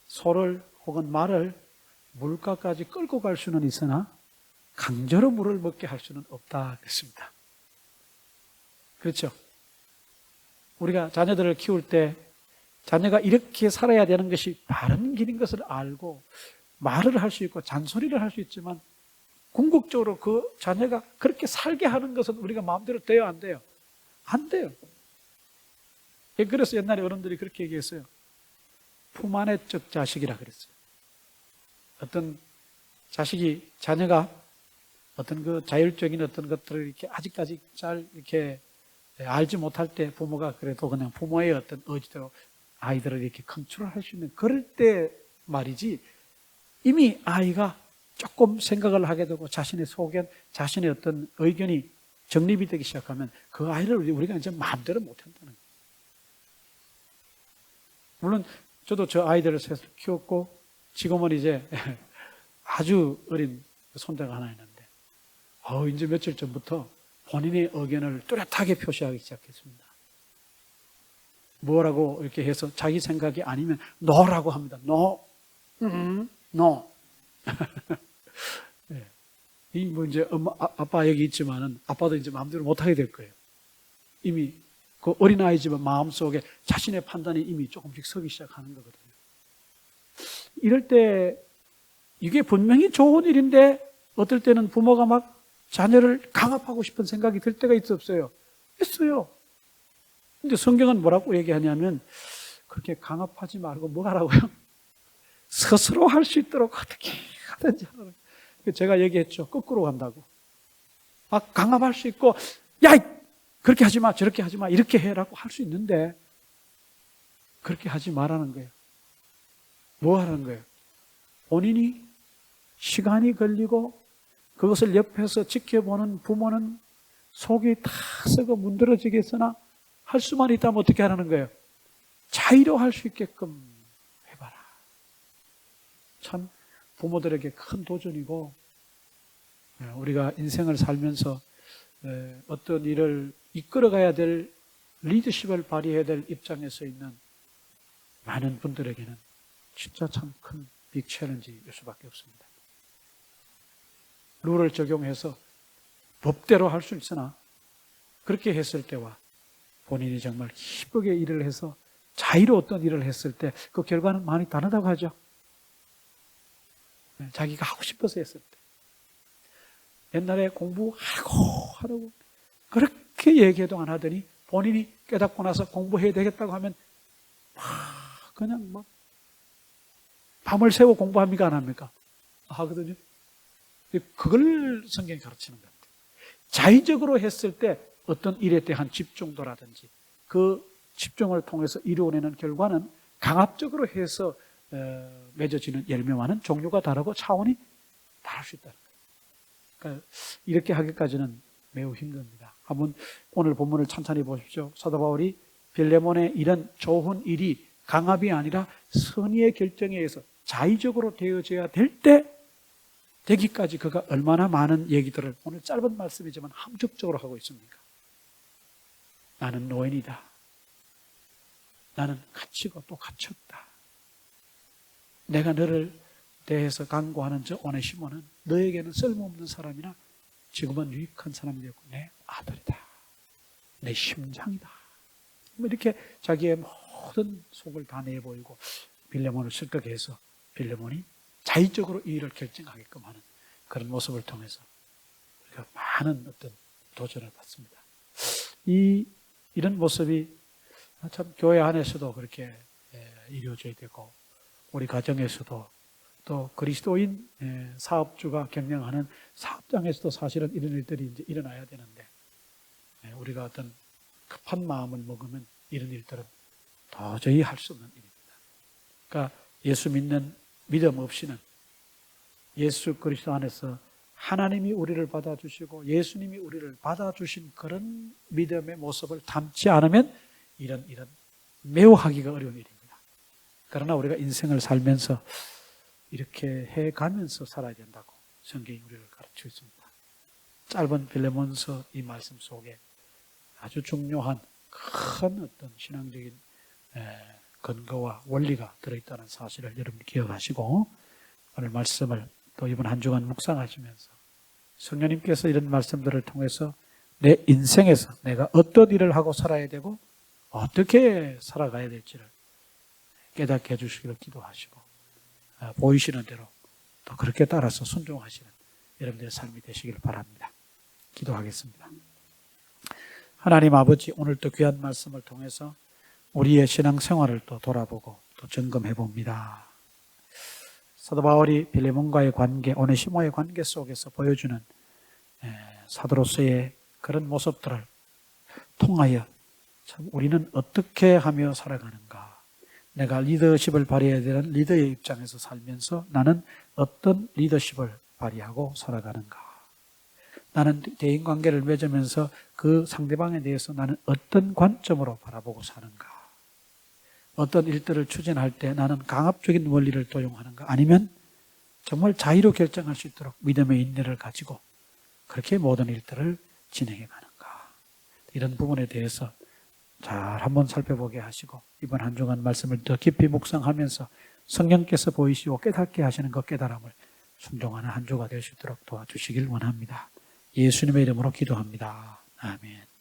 소를 혹은 말을 물가까지 끌고 갈 수는 있으나 강제로 물을 먹게 할 수는 없다 그랬습니다. 그렇죠? 우리가 자녀들을 키울 때 자녀가 이렇게 살아야 되는 것이 바른 길인 것을 알고 말을 할 수 있고 잔소리를 할 수 있지만 궁극적으로 그 자녀가 그렇게 살게 하는 것은 우리가 마음대로 돼요, 안 돼요? 안 돼요. 그래서 옛날에 어른들이 그렇게 얘기했어요. 품 안의 적 자식이라 그랬어요. 어떤 자식이, 자녀가 어떤 그 자율적인 어떤 것들을 이렇게 아직까지 잘 이렇게 알지 못할 때 부모가 그래도 그냥 부모의 어떤 의지대로 아이들을 이렇게 컨트롤할 수 있는 그럴 때 말이지, 이미 아이가 조금 생각을 하게 되고 자신의 소견, 자신의 어떤 의견이 정립이 되기 시작하면 그 아이를 우리가 이제 마음대로 못한다는 거예요. 물론 저도 저 아이들을 셋을 키웠고 지금은 이제 아주 어린 손자가 하나 있는데 이제 며칠 전부터 본인의 의견을 뚜렷하게 표시하기 시작했습니다. 뭐라고 이렇게 해서 자기 생각이 아니면 no라고 합니다. no, no. 네. 뭐 이제 아빠 여기 있지만은 아빠도 이제 마음대로 못하게 될 거예요. 이미 그 어린아이지만 마음속에 자신의 판단이 이미 조금씩 서기 시작하는 거거든요. 이럴 때 이게 분명히 좋은 일인데 어떨 때는 부모가 막 자녀를 강압하고 싶은 생각이 들 때가 있어요? 있어요. 근데 성경은 뭐라고 얘기하냐면 그렇게 강압하지 말고 뭐 하라고요? 스스로 할 수 있도록 어떻게 하든지 하라고. 제가 얘기했죠. 거꾸로 간다고. 막 강압할 수 있고 야! 그렇게 하지 마, 저렇게 하지 마, 이렇게 해라고 할 수 있는데 그렇게 하지 말라는 거예요. 뭐 하라는 거예요? 본인이 시간이 걸리고 그것을 옆에서 지켜보는 부모는 속이 다 썩어 문드러지겠으나 할 수만 있다면 어떻게 하라는 거예요? 자의로 할 수 있게끔 해봐라. 참 부모들에게 큰 도전이고 우리가 인생을 살면서 어떤 일을 이끌어가야 될 리더십을 발휘해야 될 입장에 서 있는 많은 분들에게는 진짜 참 큰 빅 챌린지일 수밖에 없습니다. 룰을 적용해서 법대로 할 수 있으나 그렇게 했을 때와 본인이 정말 기쁘게 일을 해서 자의로 어떤 일을 했을 때 그 결과는 많이 다르다고 하죠. 자기가 하고 싶어서 했을 때. 옛날에 공부하라고 그렇게 얘기해도 안 하더니 본인이 깨닫고 나서 공부해야 되겠다고 하면 그냥 막 밤을 새워 공부합니까? 안 합니까? 하거든요. 그걸 성경이 가르치는 겁니다. 자의적으로 했을 때 어떤 일에 대한 집중도라든지 그 집중을 통해서 이루어내는 결과는 강압적으로 해서 맺어지는 열매와는 종류가 다르고 차원이 다를 수 있다는 거예요. 그러니까 이렇게 하기까지는 매우 힘듭니다. 한번 오늘 본문을 찬찬히 보십시오. 사도 바울이 빌레몬의 이런 좋은 일이 강압이 아니라 선의의 결정에 의해서 자의적으로 되어져야 될 때 되기까지 그가 얼마나 많은 얘기들을 오늘 짧은 말씀이지만 함축적으로 하고 있습니까? 나는 노인이다. 나는 갇히고 또 갇혔다. 내가 너를 대해서 강구하는 저 오네시모는 너에게는 쓸모없는 사람이나 지금은 유익한 사람이 되고 내 아들이다. 내 심장이다. 이렇게 자기의 모든 속을 다 내보이고 빌레몬을 슬프게 해서 빌레몬이 자의적으로 이 일을 결정하게끔 하는 그런 모습을 통해서 우리가 많은 어떤 도전을 받습니다. 이런 모습이 참 교회 안에서도 그렇게 이루어져야 되고, 우리 가정에서도, 또 그리스도인 사업주가 경영하는 사업장에서도 사실은 이런 일들이 이제 일어나야 되는데, 우리가 어떤 급한 마음을 먹으면 이런 일들은 도저히 할 수 없는 일입니다. 그러니까 예수 믿는 믿음 없이는, 예수 그리스도 안에서 하나님이 우리를 받아주시고 예수님이 우리를 받아주신 그런 믿음의 모습을 담지 않으면 이런 매우 하기가 어려운 일입니다. 그러나 우리가 인생을 살면서 이렇게 해가면서 살아야 된다고 성경이 우리를 가르치고 있습니다. 짧은 빌레몬서 이 말씀 속에 아주 중요한 큰 어떤 신앙적인 근거와 원리가 들어있다는 사실을 여러분 기억하시고, 오늘 말씀을 또 이번 한 주간 묵상하시면서 성령님께서 이런 말씀들을 통해서 내 인생에서 내가 어떤 일을 하고 살아야 되고 어떻게 살아가야 될지를 깨닫게 해주시기를 기도하시고, 보이시는 대로 또 그렇게 따라서 순종하시는 여러분들의 삶이 되시기를 바랍니다. 기도하겠습니다. 하나님 아버지, 오늘도 귀한 말씀을 통해서 우리의 신앙생활을 또 돌아보고 또 점검해 봅니다. 사도 바울이 빌레몬과의 관계, 오네시모의 관계 속에서 보여주는 사도로서의 그런 모습들을 통하여 참 우리는 어떻게 하며 살아가는가, 내가 리더십을 발휘해야 되는 리더의 입장에서 살면서 나는 어떤 리더십을 발휘하고 살아가는가, 나는 대인관계를 맺으면서 그 상대방에 대해서 나는 어떤 관점으로 바라보고 사는가, 어떤 일들을 추진할 때 나는 강압적인 원리를 도용하는가, 아니면 정말 자유로 결정할 수 있도록 믿음의 인내를 가지고 그렇게 모든 일들을 진행해 가는가, 이런 부분에 대해서 잘 한번 살펴보게 하시고, 이번 한 주간 말씀을 더 깊이 묵상하면서 성령께서 보이시고 깨닫게 하시는 그 깨달음을 순종하는 한 주가 될 수 있도록 도와주시길 원합니다. 예수님의 이름으로 기도합니다. 아멘.